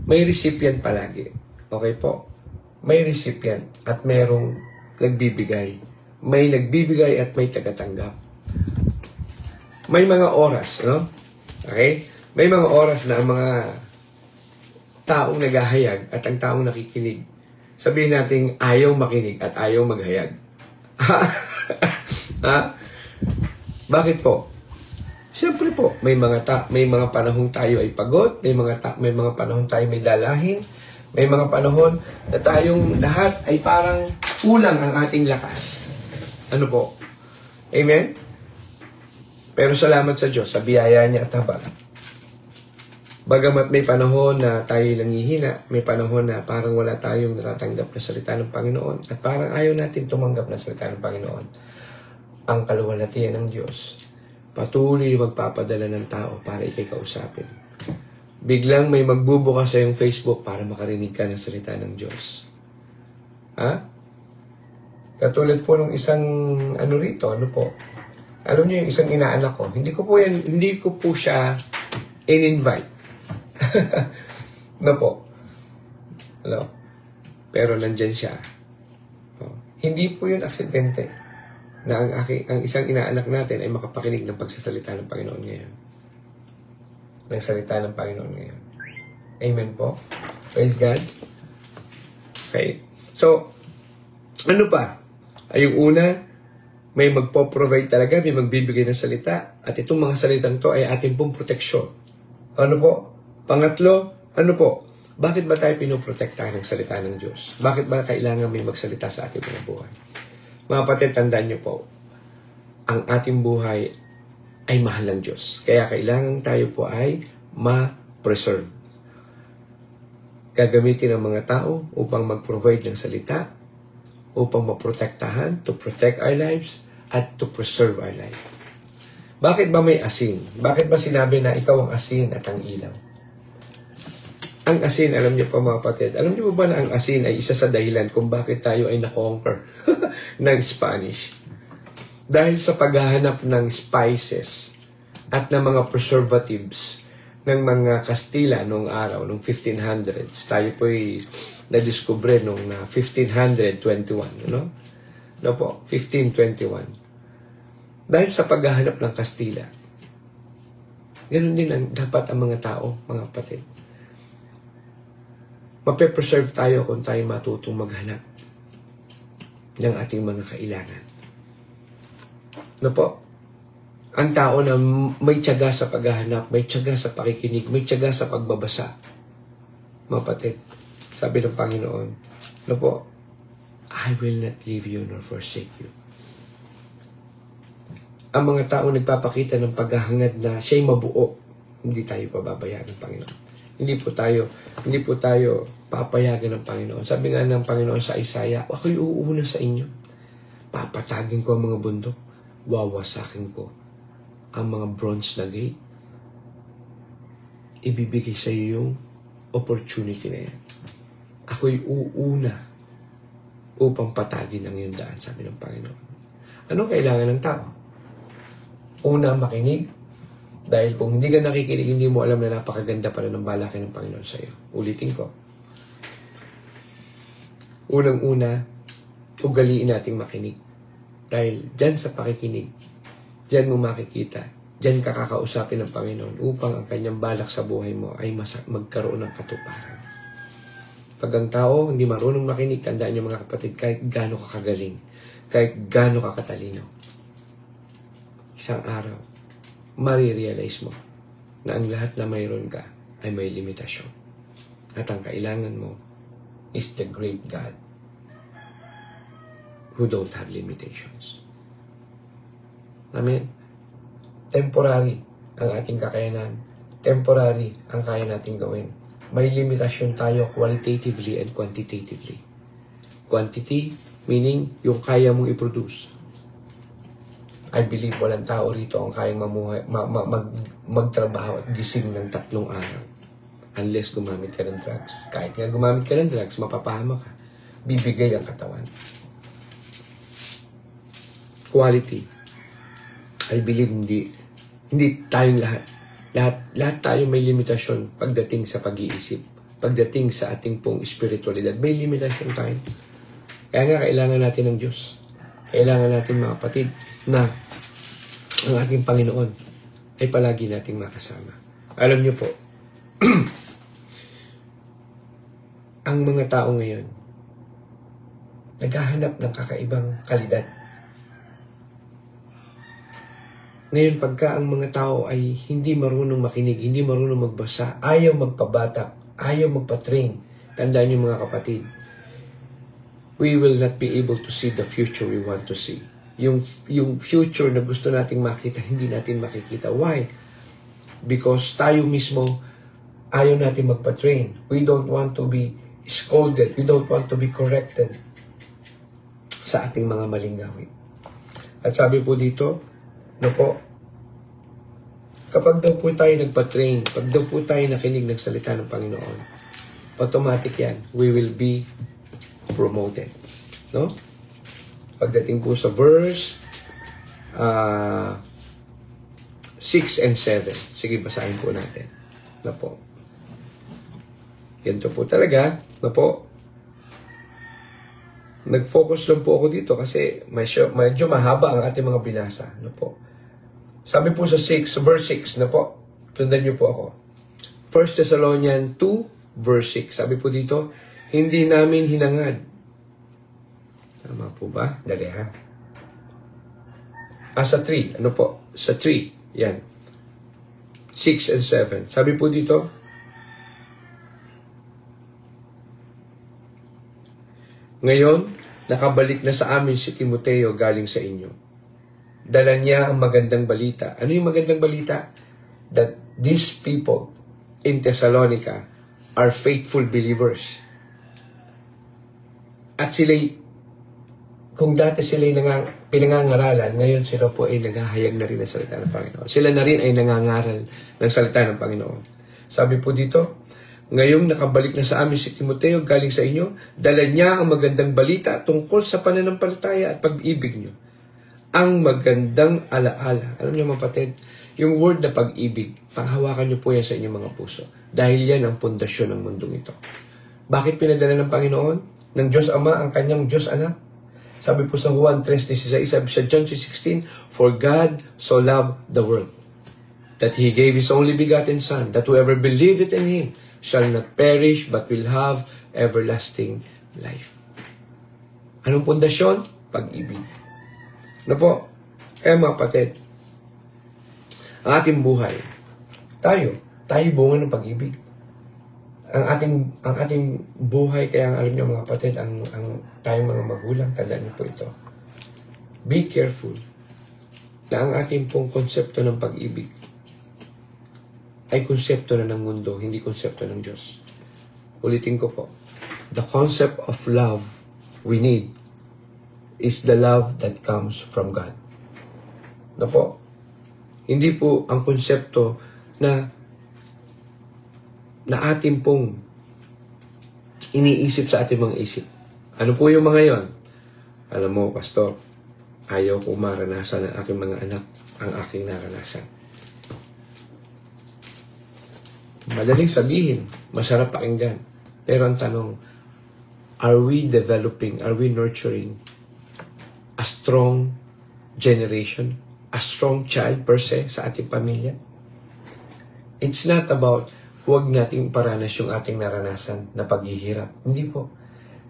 May recipient palagi. Okay po? May recipient at merong nagbibigay. May nagbibigay at may tagatanggap. May mga oras, no? Okay? May mga oras na ang mga taong naghahayag at ang taong nakikinig. Sabihin natin ayaw makinig at ayaw maghayag. Ha? Bakit po? Siyempre po, may mga panahon tayo ay pagod, may mga panahon tayo may dalahin, may mga panahon na tayong lahat ay parang kulang ang ating lakas. Ano po? Amen? Pero salamat sa Diyos, sa biyaya niya at habag. Bagamat may panahon na tayo nanghihina, may panahon na parang wala tayong natatanggap na salita ng Panginoon at parang ayaw natin tumanggap ng salita ng Panginoon. Ang kaluwalhatian ng Diyos, patuloy magpapadala ng tao para ikay kausapin. Biglang may magbubukas sa iyong Facebook para makarinig ka ng salita ng Diyos. Ha? Katulad po ng isang rito, alam niyo yung isang inaanak ko, hindi ko po siya in-invite. Hello? Pero nandyan siya. Hindi po yun aksidente na ang isang inaanak natin ay makapakinig ng pagsasalita ng Panginoon ngayon. Ng salita ng Panginoon ngayon. Amen po. Praise God. Okay. So, ano pa? Ay yung una, may magpo-provide talaga, may magbibigay ng salita. At itong mga salitang to ay ating pong proteksyon. Ano po? Pangatlo, bakit ba tayo pinoprotektahan ng salita ng Diyos? Bakit ba kailangan may magsalita sa ating mga buhay? Mga kapatid, tandaan niyo po, ang ating buhay ay mahal ng Diyos. Kaya kailangan tayo po ay ma-preserve. Gagamitin ng mga tao upang mag-provide ng salita, upang maprotektahan, to protect our lives, at to preserve our life. Bakit ba may asin? Bakit ba sinabi na ikaw ang asin at ang ilaw? Ang asin, alam niyo po mga kapatid, alam niyo ba na ang asin ay isa sa dahilan kung bakit tayo ay na-conquer ng Spanish? Dahil sa paghahanap ng spices at ng mga preservatives ng mga Kastila noong araw, noong 1500s. Tayo po ay na-discover noong 1521, No po, 1521. Dahil sa paghahanap ng Kastila, ganun din dapat ang mga tao, mga kapatid. Mape-preserve tayo kung tayo matutong maghanap ng ating mga kailangan. Po? Ang tao na may tiyaga sa paghahanap, may tiyaga sa pakikinig, may tiyaga sa pagbabasa. Mga kapatid, sabi ng Panginoon, po? I will not leave you nor forsake you. Ang mga tao nagpapakita ng paghahangad na siya'y mabuo, hindi tayo pababayaan ng Panginoon. Hindi po tayo papayagan ng Panginoon. Sabi nga ng Panginoon sa Isaiah, ako'y uuna sa inyo. Papatagin ko ang mga bundok. Wawasakin ko ang mga bronze na gate. Ibibigay sa iyo yung opportunity na yan. Ako'y uuna upang patagin ang iyong daan, sabi ng Panginoon. Anong kailangan ng tao? Una, makinig. Dahil kung hindi ka nakikinig, hindi mo alam na napakaganda pala ng balakin ng Panginoon sa iyo. Ulitin ko. Unang-una, ugaliin nating makinig. Dahil dyan sa pakikinig, dyan mo makikita, dyan ka kakausapin ng Panginoon upang ang kanyang balak sa buhay mo ay magkaroon ng katuparan. Pag ang tao hindi marunong makinig, tandaan niyo mga kapatid, kahit gaano ka kagaling, kahit gaano ka katalino, isang araw, marirealize mo na ang lahat na mayroon ka ay may limitasyon. At ang kailangan mo is the great God who don't have limitations. Amen? Temporary ang ating kakayanan. Temporary ang kaya nating gawin. May limitasyon tayo qualitatively and quantitatively. Quantity, meaning yung kaya mong i-produce. I believe walang tao rito ang kayang magtrabaho at gising ng 3 araw unless gumamit ka ng drugs. Kahit nga gumamit ka ng drugs, mapapahama ka. Bibigay ang katawan. Quality. I believe hindi tayong lahat. Lahat tayo may limitasyon pagdating sa pag-iisip. Pagdating sa ating pong spiritualidad, may limitasyon tayo. Kaya nga kailangan natin ng Diyos. Kailangan natin mga kapatid na ang ating Panginoon ay palagi nating makasama. Alam niyo po, ang mga tao ngayon naghahanap ng kakaibang kalidad. Ngayon, pagka ang mga tao ay hindi marunong makinig, hindi marunong magbasa, ayaw magpabata, ayaw magpa-train, tandaan niyo mga kapatid, we will not be able to see the future we want to see. Yung future na gusto nating makita, hindi natin makikita. Why? Because tayo mismo ayaw natin magpa-train. We don't want to be scolded. We don't want to be corrected sa ating mga maling gawin. At sabi po dito, kapag daw po tayo nagpa-train, pag daw po tayo nakinig ng salita ng Panginoon, automatic yan. We will be promoted. No? Pagdating po sa verse 6 and 7. Sige, basahin po natin. Ganito po talaga. Nag-focus lang po ako dito kasi medyo mahaba ang ating mga binasa. Sabi po sa verse 6 tundan niyo po ako. 1 Thessalonians 2, verse 6. Sabi po dito, hindi namin hinangad. Tama po ba? Dali ha. Sa 3. Sa 3. Yan. 6 and 7. Sabi po dito, ngayon, nakabalik na sa amin si Timoteo galing sa inyo. Dala niya ang magandang balita. Ano yung magandang balita? That these people in Thessalonica are faithful believers. At kung dati sila'y pinangangaralan, ngayon sila po ay naghahayag na rin ng salita ng Panginoon. Sila na rin ay nangangaral ng salita ng Panginoon. Sabi po dito, ngayong nakabalik na sa amin si Timoteo galing sa inyo, dala niya ang magandang balita tungkol sa pananampalataya at pag-ibig niyo. Ang magandang alaala. Alam niyo mga kapatid, yung word na pag-ibig, panghawakan niyo po yan sa inyong mga puso. Dahil yan ang pundasyon ng mundong ito. Bakit pinadala ng Panginoon? Ng Diyos Ama, ang kanyang Diyos Anak? Sabi po sa Juan 3:16, sabi sa John 3:16, for God so loved the world, that He gave His only begotten Son, that whoever believeth in Him shall not perish, but will have everlasting life. Anong pundasyon? Pag-ibig. Kaya mga kapatid, ang ating buhay, tayo bunga ng pag-ibig. Ang ating buhay, kaya alam niyo mga kapatid, ang tayong mga magulang, tandaan niyo po ito. Be careful na ang ating pong konsepto ng pag-ibig ay konsepto na ng mundo, hindi konsepto ng Diyos. Ulitin ko po. The concept of love we need is the love that comes from God. Hindi po ang konsepto na ating pong iniisip sa ating mga isip. Ano po yung mga yon? Alam mo, Pastor, ayaw ko maranasan ng aking mga anak ang aking naranasan. Madaling sabihin, masarap pakinggan. Pero ang tanong, are we developing, are we nurturing a strong generation, a strong child per se sa ating pamilya? It's not about huwag nating paranas yung ating naranasan na paghihirap. Hindi po.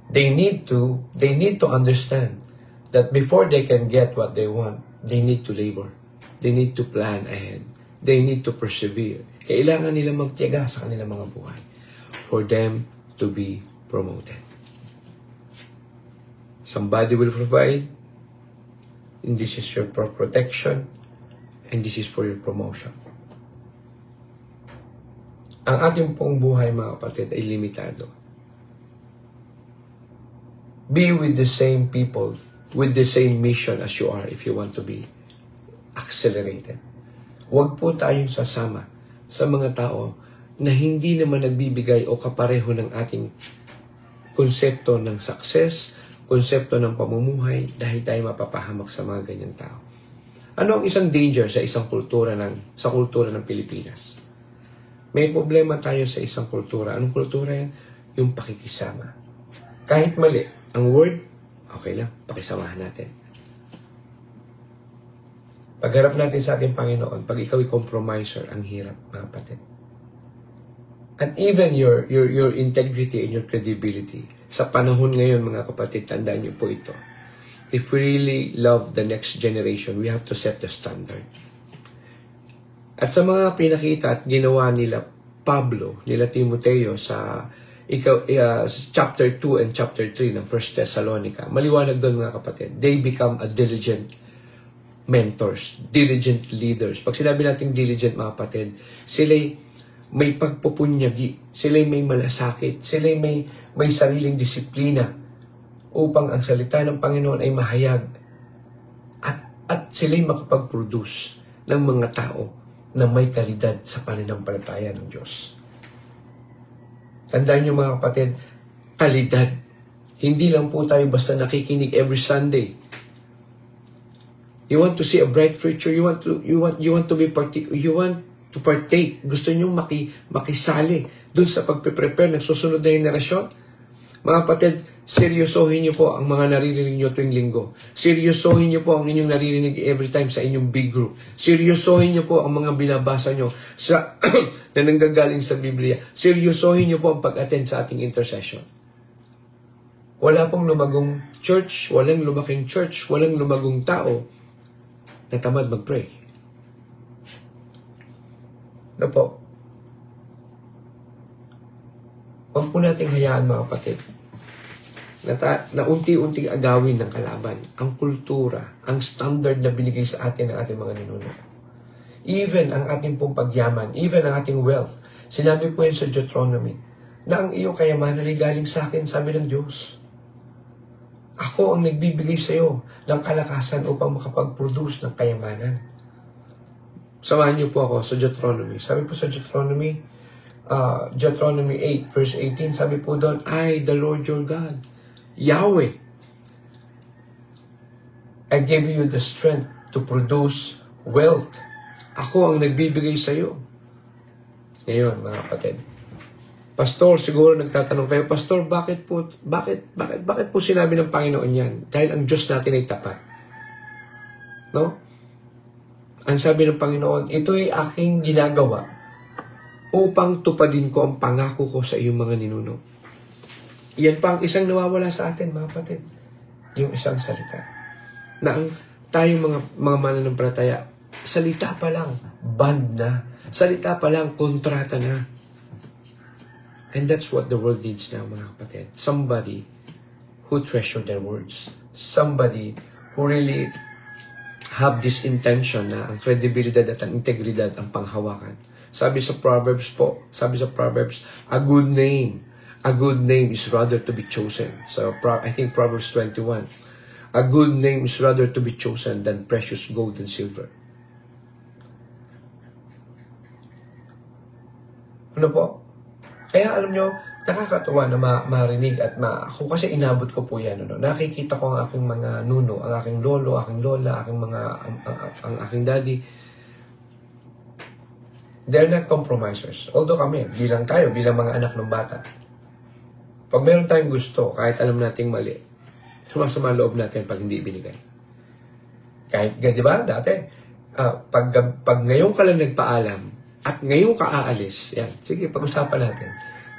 They need to understand that before they can get what they want, they need to labor. They need to plan ahead. They need to persevere. Kailangan nila magtiyaga sa kanilang mga buhay for them to be promoted. Somebody will provide, and this is your protection, and this is for your promotion. Ang ating pong buhay, mga kapatid, ay limitado. Be with the same people, with the same mission as you are if you want to be accelerated. Huwag po tayong sasama sa mga tao na hindi naman nagbibigay o kapareho ng ating konsepto ng success, konsepto ng pamumuhay dahil tayo mapapahamak sa mga ganyang tao. Ano ang isang danger sa kultura ng Pilipinas? May problema tayo sa isang kultura. Anong kultura yan? Yung pakikisama. Kahit mali, ang word, okay lang, pakisamahan natin. Pagharap natin sa ating Panginoon, pag ikaw ay compromiser, ang hirap, mga kapatid. And even your integrity and your credibility, sa panahon ngayon, mga kapatid, tandaan niyo po ito. If we really love the next generation, we have to set the standard. At sa mga pinakita at ginawa nila Pablo, nila Timoteo sa chapter 2 and chapter 3 ng 1 Thessalonica, maliwanag doon mga kapatid, they become a diligent mentors, diligent leaders. Pag sinabi natin diligent mga kapatid, sila'y may pagpupunyagi, sila'y may malasakit, sila'y may sariling disiplina upang ang salita ng Panginoon ay mahayag at sila'y makapag-produce ng mga tao na may kalidad sa pananampalataya ng Diyos. Tandaan niyo mga kapatid, kalidad. Hindi lang po tayo basta nakikinig every Sunday. You want to see a bright future, you want to partake, gusto niyo makisali dun sa pagpe-prepare ng susunod na henerasyon. Mga kapatid, seryosohin niyo po ang mga naririnig niyo tuwing linggo. Seryosohin niyo po ang inyong naririnig every time sa inyong big group. Seryosohin niyo po ang mga binabasa niyo na nanggagaling sa Biblia. Seryosohin niyo po ang pag-attend sa ating intercession. Wala pong lumagong church, walang lumaking church, walang lumagong tao na tamad mag-pray. Ano po? Huwag po nating hayaan mga kapatid na unti-unting agawin ng kalaban ang kultura, ang standard na binigay sa atin ng ating mga ninuno. Even ang ating pong pagyaman, even ang ating wealth. Sinabi po yan sa Deuteronomy, na ang iyong kayamanan ay galing sa akin, sabi ng Diyos. Ako ang nagbibigay sa iyo ng kalakasan upang makapag-produce ng kayamanan. Samahan niyo po ako sa Deuteronomy. Sabi po sa Deuteronomy 8, verse 18, sabi po doon, I, the Lord your God, Yahweh, I gave you the strength to produce wealth. Ako ang nagbibigay sa iyo. Ngayon, mga kapatid. Pastor, siguro nagtatanong kayo, Pastor, bakit po sinabi ng Panginoon yan? Dahil ang Diyos natin ay tapat. No? Ang sabi ng Panginoon, ito ay aking ginagawa upang tupadin ko ang pangako ko sa iyong mga ninuno. Yan pa ang isang nawawala sa atin, mga kapatid. Yung isang salita. Na ang tayong mga mananampalataya, salita pa lang, band na. Salita pa lang, kontrata na. And that's what the world needs now, mga kapatid. Somebody who treasure their words. Somebody who really have this intention na ang credibility at ang integridad ang panghawakan. Sabi sa Proverbs, a good name is rather to be chosen. So I think Proverbs 21. A good name is rather to be chosen than precious gold and silver. Ano po? Kaya alam nyo, nakakatuwa na marinig at ako kasi inabot ko po yan. Nakikita ko ang aking mga nuno, ang aking lolo, aking lola, ang aking daddy. They're not compromisers. Although kami, bilang mga anak ng bata. Pag meron tayong gusto, kahit alam nating mali, sumasama loob natin pag hindi binigay. Kahit, di ba, dati, pag ngayon ka lang nagpaalam, at ngayon ka aalis, yan, sige, pag-usapan natin.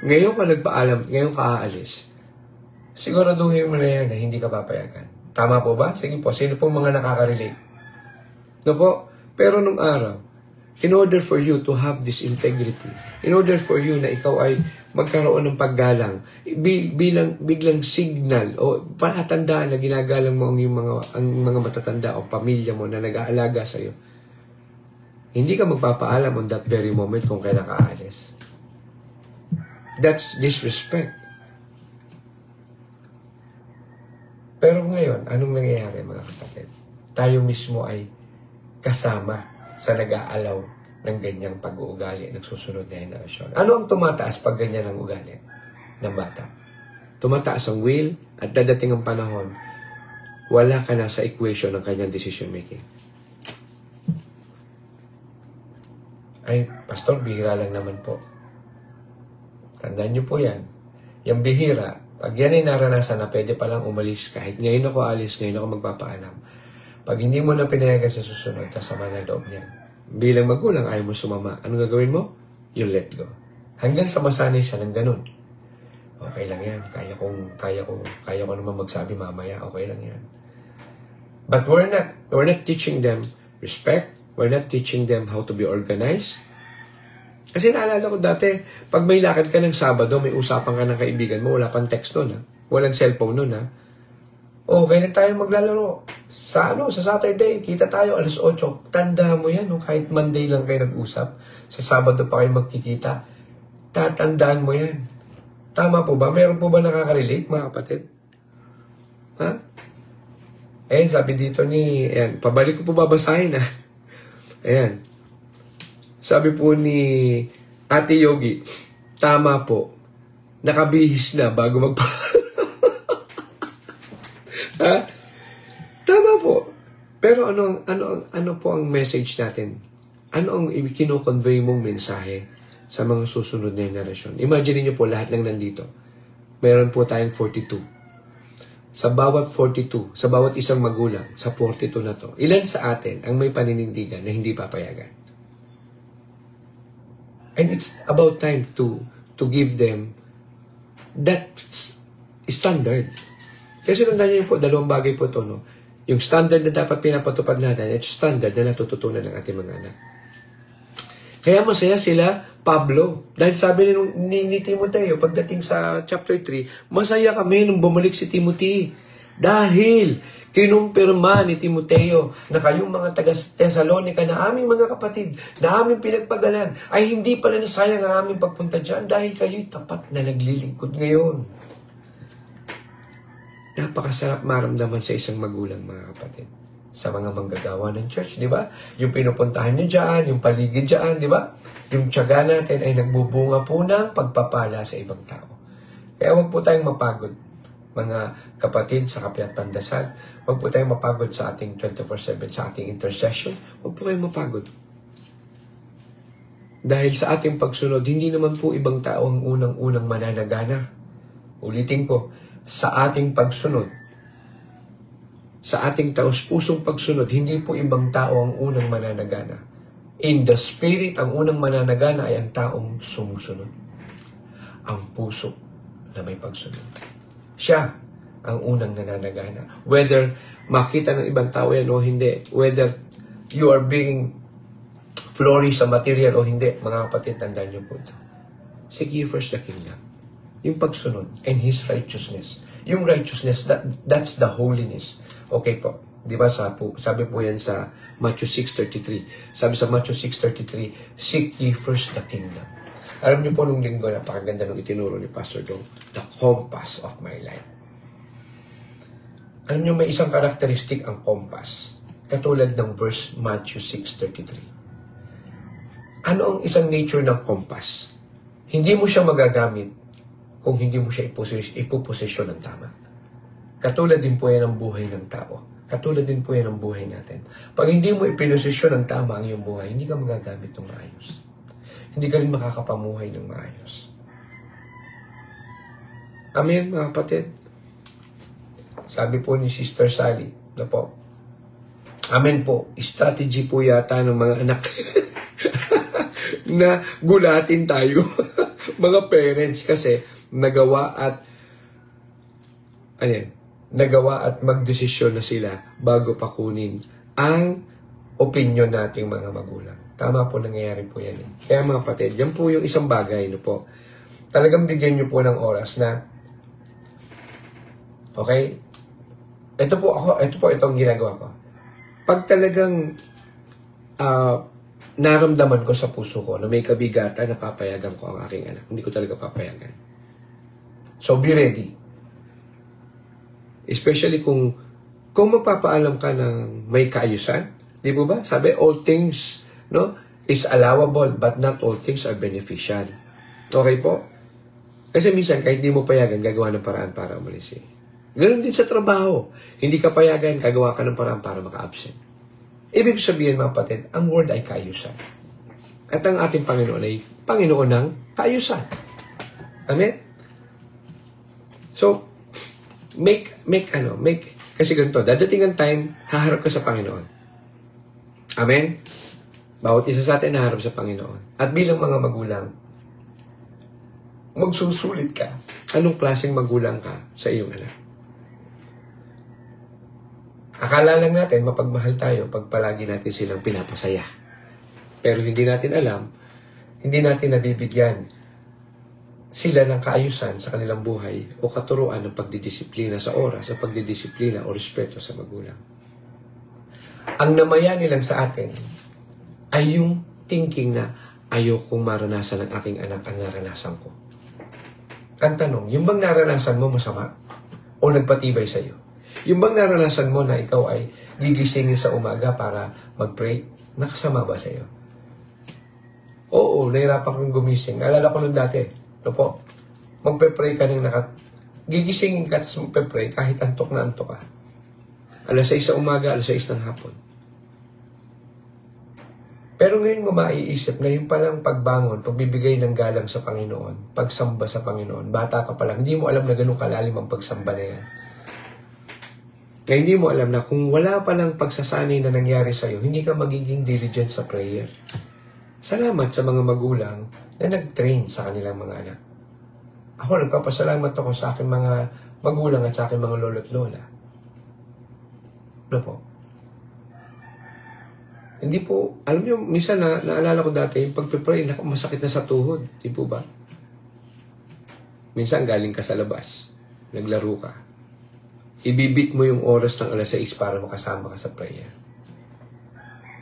Ngayon ka nagpaalam, ngayon ka aalis, siguraduhin mo na yan na hindi ka papayagan. Tama po ba? Sige po, sino pong mga nakaka-relate? No po? Pero nung araw, in order for you to have this integrity, in order for you na ikaw ay magkaroon ng paggalang, biglang signal o palatandaan na ginagalang mo ang mga matatanda o pamilya mo na nag-aalaga sa iyo. Hindi ka magpapaalam on that very moment kung kailan ka aalis. That's disrespect. Pero ngayon, anong nangyayari mga kapatid? Tayo mismo ay kasama sa nag-aalaw ng ganyang pag-uugali ng susunod na henerasyon. Ano ang tumataas pag ganyan ang ugali ng bata? Tumataas ang will at dadating ang panahon, wala ka na sa equation ng kanyang decision making. Ay, Pastor, bihira lang naman po. Tandaan niyo po yan. Yung bihira, pag yan ay naranasan na pwede palang umalis kahit ngayon ako alis, ngayon ako magpapaalam. Pag hindi mo na pinayagan sa susunod, kasama na loob niyan. Bilang magulang, ayaw mo sumama. Anong gagawin mo? You let go. Hanggang sa masanay siya ng ganun. Okay lang yan. Kaya ko naman magsabi mamaya. Okay lang yan. But we're not teaching them respect. We're not teaching them how to be organized. Kasi naalala ko dati, pag may lakad ka ng Sabado, may usapan ka ng kaibigan mo, wala pang text nun, ha? Walang cellphone nun, ha? kailan tayo maglalaro? Sa Saturday, kita tayo 8:00. Tanda mo yan, kahit Monday lang kayo nag-usap. Sa Sabado pa kayo magkikita. Tatandaan mo yan. Tama po ba? Meron po ba nakaka-relate, mga kapatid? Ha? Sabi dito pabalik ko po babasahin, ha? Ayan. Sabi po ni Ate Yogi, tama po. Nakabihis na bago ha? Tama po. Pero ano po ang message natin? Ano ang kino-convey mong mensahe sa mga susunod na generasyon? Imagine niyo po lahat ng nandito. Meron po tayong 42. Sa bawat 42, sa bawat isang magulang, sa 42 na to, ilan sa atin ang may paninindigan na hindi papayagan? And it's about time to give them that standard. Kasi tandaan niyo po, dalawang bagay po ito, no? Yung standard na dapat pinapatupad natin, it's standard na natututunan ng ating mga anak. Kaya masaya sila, Pablo. Dahil sabi ni Timoteo, pagdating sa chapter 3, masaya kami nung bumalik si Timothy. Dahil kinumpirma ni Timoteo na kayong mga taga-Thessalonica na aming mga kapatid, na aming pinagpagalan, ay hindi pala nasayang ang aming pagpunta dyan dahil kayo'y tapat na naglilingkod ngayon. Napakasarap maramdaman sa isang magulang, mga kapatid. Sa mga manggagawa ng church, di ba? Yung pinupuntahan nyo dyan, yung paligid dyan, di ba? Yung tiyaga natin ay nagbubunga po ng pagpapala sa ibang tao. Kaya huwag po tayong mapagod, mga kapatid sa Kapiat Pandasal. Huwag po tayong mapagod sa ating 24/7, sa ating intercession. Huwag po kayong mapagod. Dahil sa ating pagsunod, hindi naman po ibang tao ang unang-unang mananagana. Ulitin ko, sa ating pagsunod, sa ating taus-pusong pagsunod, hindi po ibang tao ang unang mananagana. In the spirit, ang unang mananagana ay ang taong sumusunod. Ang puso na may pagsunod. Siya ang unang nananagana. Whether makita ng ibang tao yan o hindi, whether you are being flourish sa material o hindi, mga kapatid, tandaan niyo po ito. Seek ye first the kingdom. Yung pagsunod and His righteousness. Yung righteousness, that's the holiness. Okay po. Di ba sabi po yan sa Matthew 6:33. Sabi sa Matthew 6:33, seek ye first the kingdom. Alam niyo po nung linggo, napakaganda nung itinuro ni Pastor Dong, the compass of my life. Alam niyo, may isang karakteristik ang compass. Katulad ng verse Matthew 6:33. Ano ang isang nature ng compass? Hindi mo siya magagamit kung hindi mo siya ipoposisyon ng tama. Katulad din po yan ang buhay ng tao. Katulad din po yan ang buhay natin. Pag hindi mo ipinosisyon ng tama ang iyong buhay, hindi ka magagamit ng maayos. Hindi ka rin makakapamuhay ng maayos. Amen, mga kapatid? Sabi po ni Sister Sally, na po, amen po, strategy po yata ng mga anak na gulatin tayo. Mga parents kasi nagawa at magdesisyon na sila bago pa kunin ang opinion nating mga magulang. Tama po, nangyayari po yan. Kaya mga kapatid, yan po yung isang bagay, no po. Talagang bigyan nyo po ng oras na, okay, ito po itong ginagawa ko. Pag talagang naramdaman ko sa puso ko na may kabigatan na papayagan ko ang aking anak, hindi ko talaga papayagan. So, be ready. Especially kung magpapaalam ka ng may kaayusan, di po ba? Sabi, all things, no, is allowable, but not all things are beneficial. Okay po? Kasi minsan, kahit di mo payagan, gagawa ng paraan para umalis eh. Ganun din sa trabaho. Hindi ka payagan, gagawa ka ng paraan para maka-absent. Ibig sabihin, mga kapatid, ang word ay kaayusan. At ang ating Panginoon ay Panginoon ng kaayusan. Amen? So, kasi ganito, dadating ang time, haharap ka sa Panginoon. Amen? Bawat isa sa atin haharap sa Panginoon. At bilang mga magulang, magsusulit ka. Anong klaseng magulang ka sa iyong anak? Akala lang natin, mapagmahal tayo pag palagi natin silang pinapasaya. Pero hindi natin alam, hindi natin nabibigyan sila ng kaayusan sa kanilang buhay o katuruan ng pagdidisiplina sa oras, sa pagdidisiplina o respeto sa magulang. Ang namaya nilang sa atin ay yung thinking na ayokong maranasan ng aking anak ang naranasan ko. Ang tanong, yung bang naranasan mo masama o nagpatibay sa iyo? Yung bang naranasan mo na ikaw ay gigisingin sa umaga para mag-pray, nakasama ba sa iyo? Oo, nahirapan kang gumising. Naalala ko nun dati, no po, magpe-pray ka ng gigisingin ka tapos magpe-pray kahit antok na antok ka. Alas 6 sa umaga, alas 6 ng hapon. Pero ngayon mo maiisip na yung palang pagbangon, pagbibigay ng galang sa Panginoon, pagsamba sa Panginoon, bata ka pa lang, hindi mo alam na ganun kalalim ang pagsamba na yan. Kaya hindi mo alam na kung wala palang pagsasanay na nangyari sa'yo, hindi ka magiging diligent sa prayer. Salamat sa mga magulang na nag-train sa kanilang mga anak. Ako, nagpapasalamat ako sa aking mga magulang at sa aking mga lolo't lola. Ano po? Hindi po, alam niyo, minsan naalala ko dati, yung pagpipray, masakit na sa tuhod. Di po ba? Minsan galing ka sa labas, naglaro ka. Ibibit mo yung oras ng alas 6 para makasama ka sa prayer.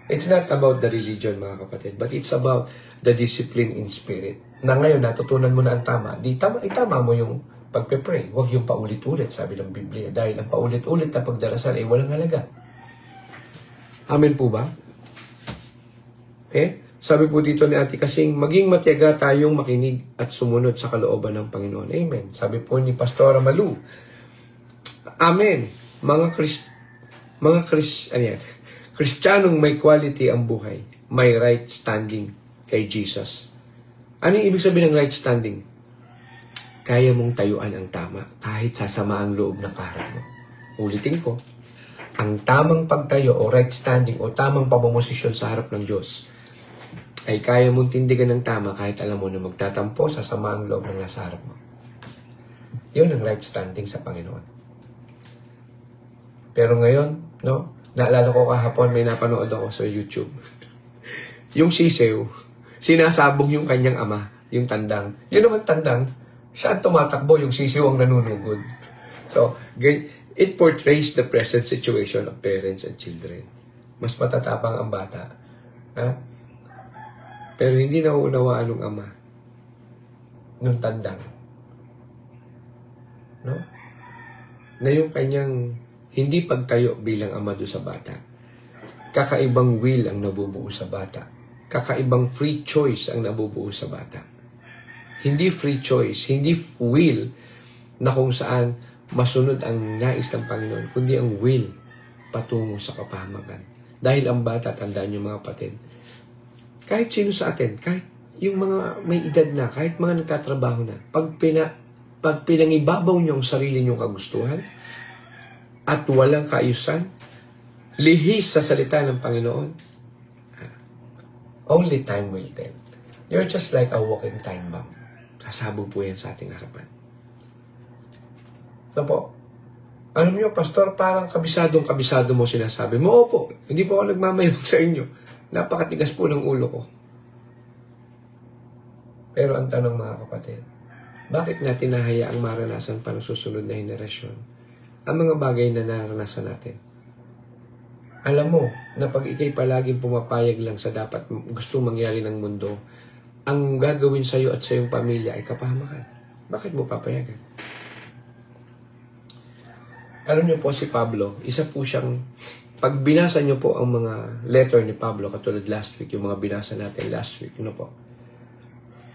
It's not about the religion, mga kapatid, but it's about the discipline in spirit. Na ngayon, natutunan mo na ang tama. Itama mo yung pagpipray. Huwag yung paulit-ulit, sabi ng Biblia. Dahil ang paulit-ulit na pagdarasal ay walang halaga. Amen po ba? Sabi po dito ni Ate Kasing, maging matiyaga tayong makinig at sumunod sa kalooban ng Panginoon. Amen. Sabi po ni Pastora Malu. Amen. Kristiyanong may quality ang buhay, may right standing kay Jesus. Ano yung ibig sabihin ng right standing? Kaya mong tayuan ang tama kahit sasama ang loob ng kaharap mo. Ulitin ko, ang tamang pagtayo o right standing o tamang pamomosisyon sa harap ng Diyos ay kaya mong tindigan ng tama kahit alam mo na magtatampo sa samaang loob ng nasa harap mo. Yun ang right standing sa Panginoon. Pero ngayon, no, naalala ko kahapon, may napanood ako sa YouTube. Yung sisiw, sinasabong yung kanyang ama, yung tandang. Yun naman tandang, siya ang tumatakbo, yung sisiw ang nanunugod. So, it portrays the present situation of parents and children. Mas matatapang ang bata. Ha? Pero hindi nauunawaan ng ama nung tandang. No? Na yung kanyang hindi pagtayo bilang ama doon sa bata. Kakaibang will ang nabubuo sa bata. Kakaibang free choice ang nabubuo sa bata. Hindi free choice, hindi will na kung saan masunod ang nais ng Panginoon, kundi ang will patungo sa kapahamakan. Dahil ang bata, tandaan niyo mga kapatid, kahit sino sa atin, kahit yung mga may edad na, kahit mga nagtatrabaho na, pag pinangibabaw niyo ang sarili niyong kagustuhan at walang kaayusan, lihis sa salita ng Panginoon, only time will tell. You're just like a walking time bomb. Sasabog po yan sa ating harapan. Ito po. Alam niyo, Pastor, parang kabisado mo sinasabi mo. Opo, hindi po ako nagmamayabang sa inyo. Napakatigas po ng ulo ko. Pero ang tanong mga kapatid, bakit natin nahayaang maranasan pa ng susunod na henerasyon ang mga bagay na naranasan natin? Alam mo na pag ikay palaging pumapayag lang sa dapat gustong mangyari ng mundo, ang gagawin sa iyo at sa iyong pamilya ay kapahamakan. Bakit mo papayagan? Alam niyo po si Pablo, isa po siyang, pag binasa niyo po ang mga letter ni Pablo, katulad last week, yung mga binasa natin last week, yun po,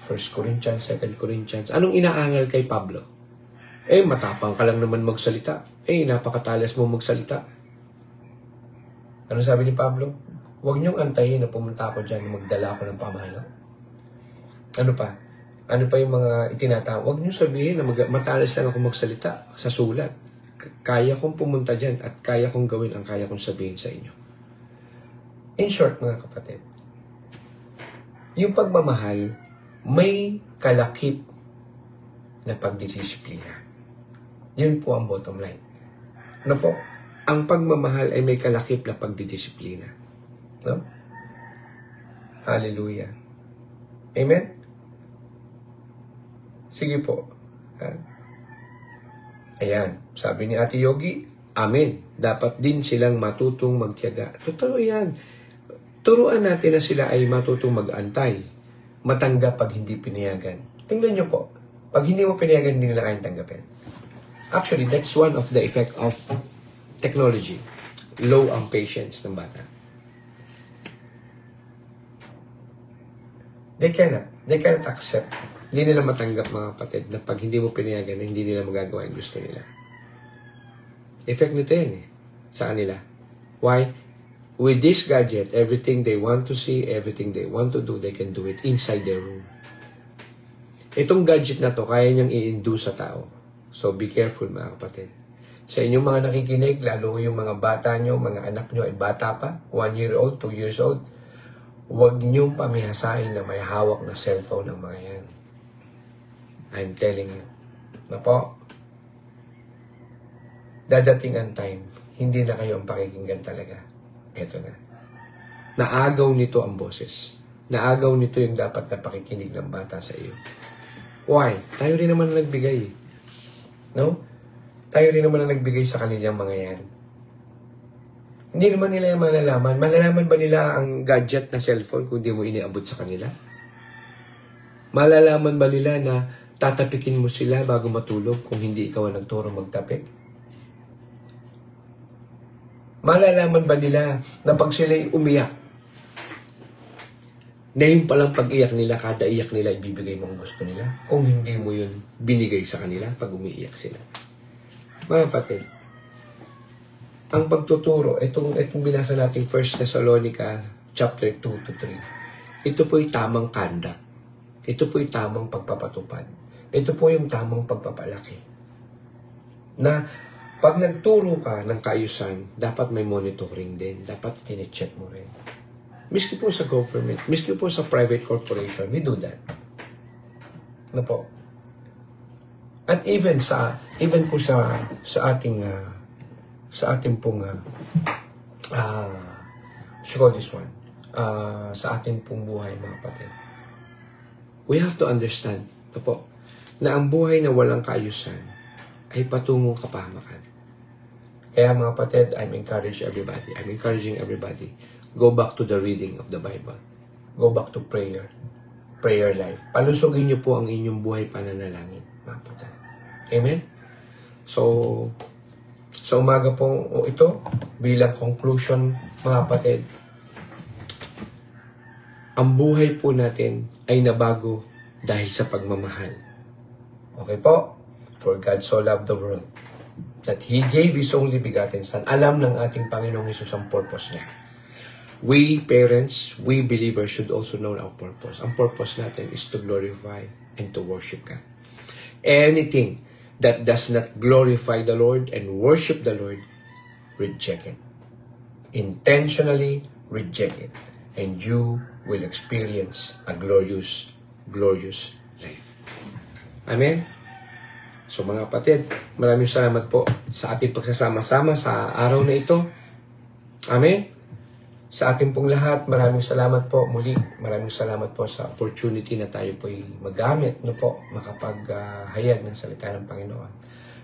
1 Corinthians, 2 Corinthians, anong inaangal kay Pablo? Matapang ka lang naman magsalita. Napakatalas mo magsalita. Ano sabi ni Pablo? Huwag niyong antayin na pumunta ako dyan, magdala ako ng pamalo. Ano pa? Ano pa yung mga itinatawag? Huwag niyong sabihin na matalas lang ako magsalita sa sulat. Kaya kong pumunta dyan at kaya kong gawin ang kaya kong sabihin sa inyo. In short, mga kapatid, yung pagmamahal may kalakip na pagdidisiplina. Yun po ang bottom line. Ano po? Ang pagmamahal ay may kalakip na pagdidisiplina. No? Hallelujah. Amen? Sige po. Ayan, sabi ni Ate Yogi, amen. Dapat din silang matutong magtiyaga. Totoo yan. Turuan natin na sila ay matutong mag-antay. Matanggap pag hindi pinayagan. Tingnan nyo po. Pag hindi mo pinayagan, hindi nila kayang tanggapin. Actually, that's one of the effect of technology. Low ang patience ng bata. They cannot accept. Hindi nila matanggap, mga kapatid, na pag hindi mo pinayagan, hindi nila magagawa yung gusto nila. Effect nito yan sa kanila. Why? With this gadget, everything they want to see, everything they want to do, they can do it inside their room. Itong gadget na to, kaya niyang i-induce sa tao. So, be careful, mga kapatid. Sa inyong mga nakikinig, lalo yung mga bata nyo, mga anak nyo ay bata pa, 1 year old, 2 years old, huwag niyong pamihasain na may hawak na cellphone ng mga yan. I'm telling you. Na po, dadating ang time, hindi na kayo ang pakikinggan talaga. Eto na. Naagaw nito ang boses. Naagaw nito yung dapat na pakikinig ng bata sa iyo. Why? Tayo rin naman ang nagbigay. No? Tayo rin naman ang nagbigay sa kanilang mga yan. Hindi naman nila yung malalaman. Malalaman ba nila ang gadget na cellphone kung di mo iniabot sa kanila? Malalaman ba nila na tatapikin mo sila bago matulog kung hindi ikaw ang nagturo magtapik? Malalaman ba nila na pag sila'y umiyak, na yun palang pag-iyak nila, kada iyak nila, ibibigay mo ang gusto nila, kung hindi mo yun binigay sa kanila pag umiiyak sila? Mga kapatid, ang pagtuturo, itong binasa natin 1 Thessalonica chapter 2 to 3, ito po'y tamang conduct. Ito po'y tamang pagpapatupad. Ito po yung tamang pagpapalaki. Na pag nagturo ka ng kaayusan, dapat may monitoring din. Dapat tine-check mo rin. Miski po sa government, miski po sa private corporation, we do that. Na po. At even po sa ating pong sa ating pong buhay, mga kapatid. We have to understand, na po, na ang buhay na walang kaayusan ay patungong kapahamakan. Kaya mga kapatid, I'm encouraging everybody. Go back to the reading of the Bible. Go back to prayer. Prayer life. Palusugin niyo po ang inyong buhay pananalangin, mga kapatid. Amen? So, sa umaga po ito, bilang conclusion, mga kapatid, ang buhay po natin ay nabago dahil sa pagmamahal. Okay po? For God so loved the world that He gave His only begotten Son. Alam ng ating Panginoong Hesus ang purpose niya. We parents, we believers should also know our purpose. Ang purpose natin is to glorify and to worship God. Anything that does not glorify the Lord and worship the Lord, reject it. Intentionally reject it. And you will experience a glorious, glorious life. Amen? So mga kapatid, maraming salamat po sa ating pagsasama-sama sa araw na ito. Amen? Sa ating pong lahat, maraming salamat po muli. Maraming salamat po sa opportunity na tayo po'y magamit, no po, makapaghayag ng salita ng Panginoon.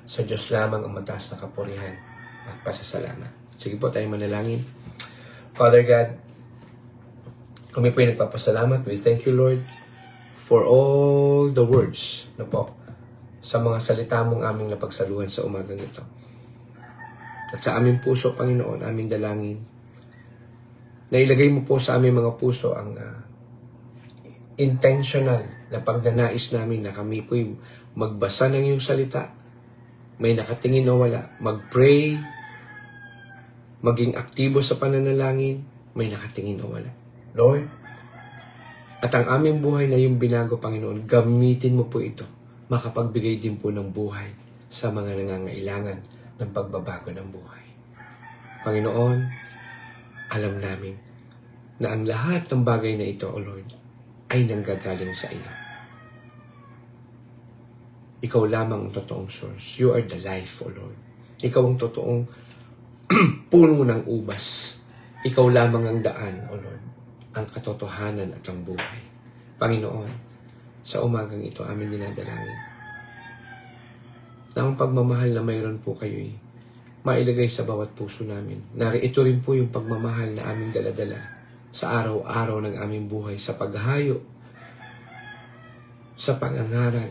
Sa Diyos lamang ang mataas na kapurihan at pasasalamat. Sige po, tayo manalangin. Father God, kami po'y nagpapasalamat. We thank you, Lord, for all the words, no po, sa mga salita mong aming napagsaluhan sa umagang ito. At sa aming puso, Panginoon, aming dalangin, na ilagay mo po sa aming mga puso ang intentional na pagnanais namin na kami po'y magbasa ng iyong salita, may nakatingin o wala, mag-pray, maging aktibo sa pananalangin, may nakatingin o wala. Lord, at ang aming buhay na yung binago, Panginoon, gamitin mo po ito, makapagbigay din po ng buhay sa mga nangangailangan ng pagbabago ng buhay. Panginoon, alam namin na ang lahat ng bagay na ito, O Lord, ay nanggagaling sa iyo. Ikaw lamang ang totoong source. You are the life, O Lord. Ikaw ang totoong puno ng ubas. Ikaw lamang ang daan, O Lord, ang katotohanan at ang buhay. Panginoon, sa umagang ito, amin dinadalangin na ang pagmamahal na mayroon po kayo mailagay sa bawat puso namin. Ito rin po yung pagmamahal na aming daladala sa araw-araw ng aming buhay, sa paghahayo, sa pangangaral,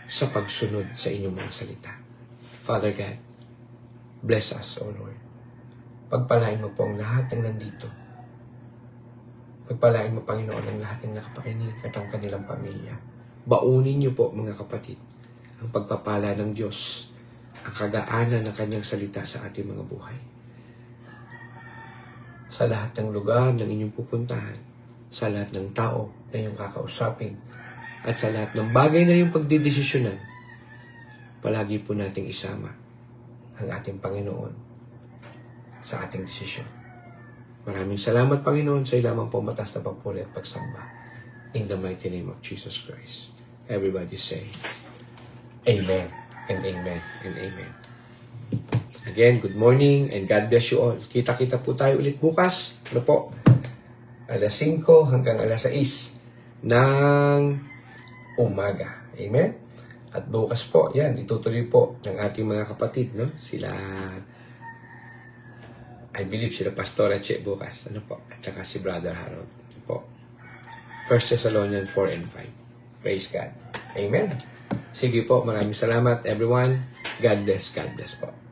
sa pagsunod sa inyong mga salita. Father God, bless us, O Lord. Pagpalain mo po ang lahat ng nandito. Pagpalain mo, Panginoon, ang lahat ng nakapakinig at ang kanilang pamilya. Baunin niyo po, mga kapatid, ang pagpapala ng Diyos, ang kagaanan ng kanyang salita sa ating mga buhay. Sa lahat ng lugar ng inyong pupuntahan, sa lahat ng tao na iyong kakausapin, at sa lahat ng bagay na iyong pagdidesisyonan, palagi po nating isama ang ating Panginoon sa ating desisyon. Maraming salamat, Panginoon, sa ilamang po mataas na pagpuri at pagsamba. In the mighty name of Jesus Christ. Everybody say, Amen, and Amen, and Amen. Again, good morning, and God bless you all. Kita-kita po tayo ulit bukas. Ano po? Alas 5 hanggang alas 6 ng umaga. Amen? At bukas po, yan, itutuloy po ng ating mga kapatid, no? Sila, I believe sila Pastora Che bukas, ano po? At saka si Brother Harold, po. 1 Thessalonians 4 and 5. Praise God. Amen. Sige po, maraming salamat everyone. God bless po.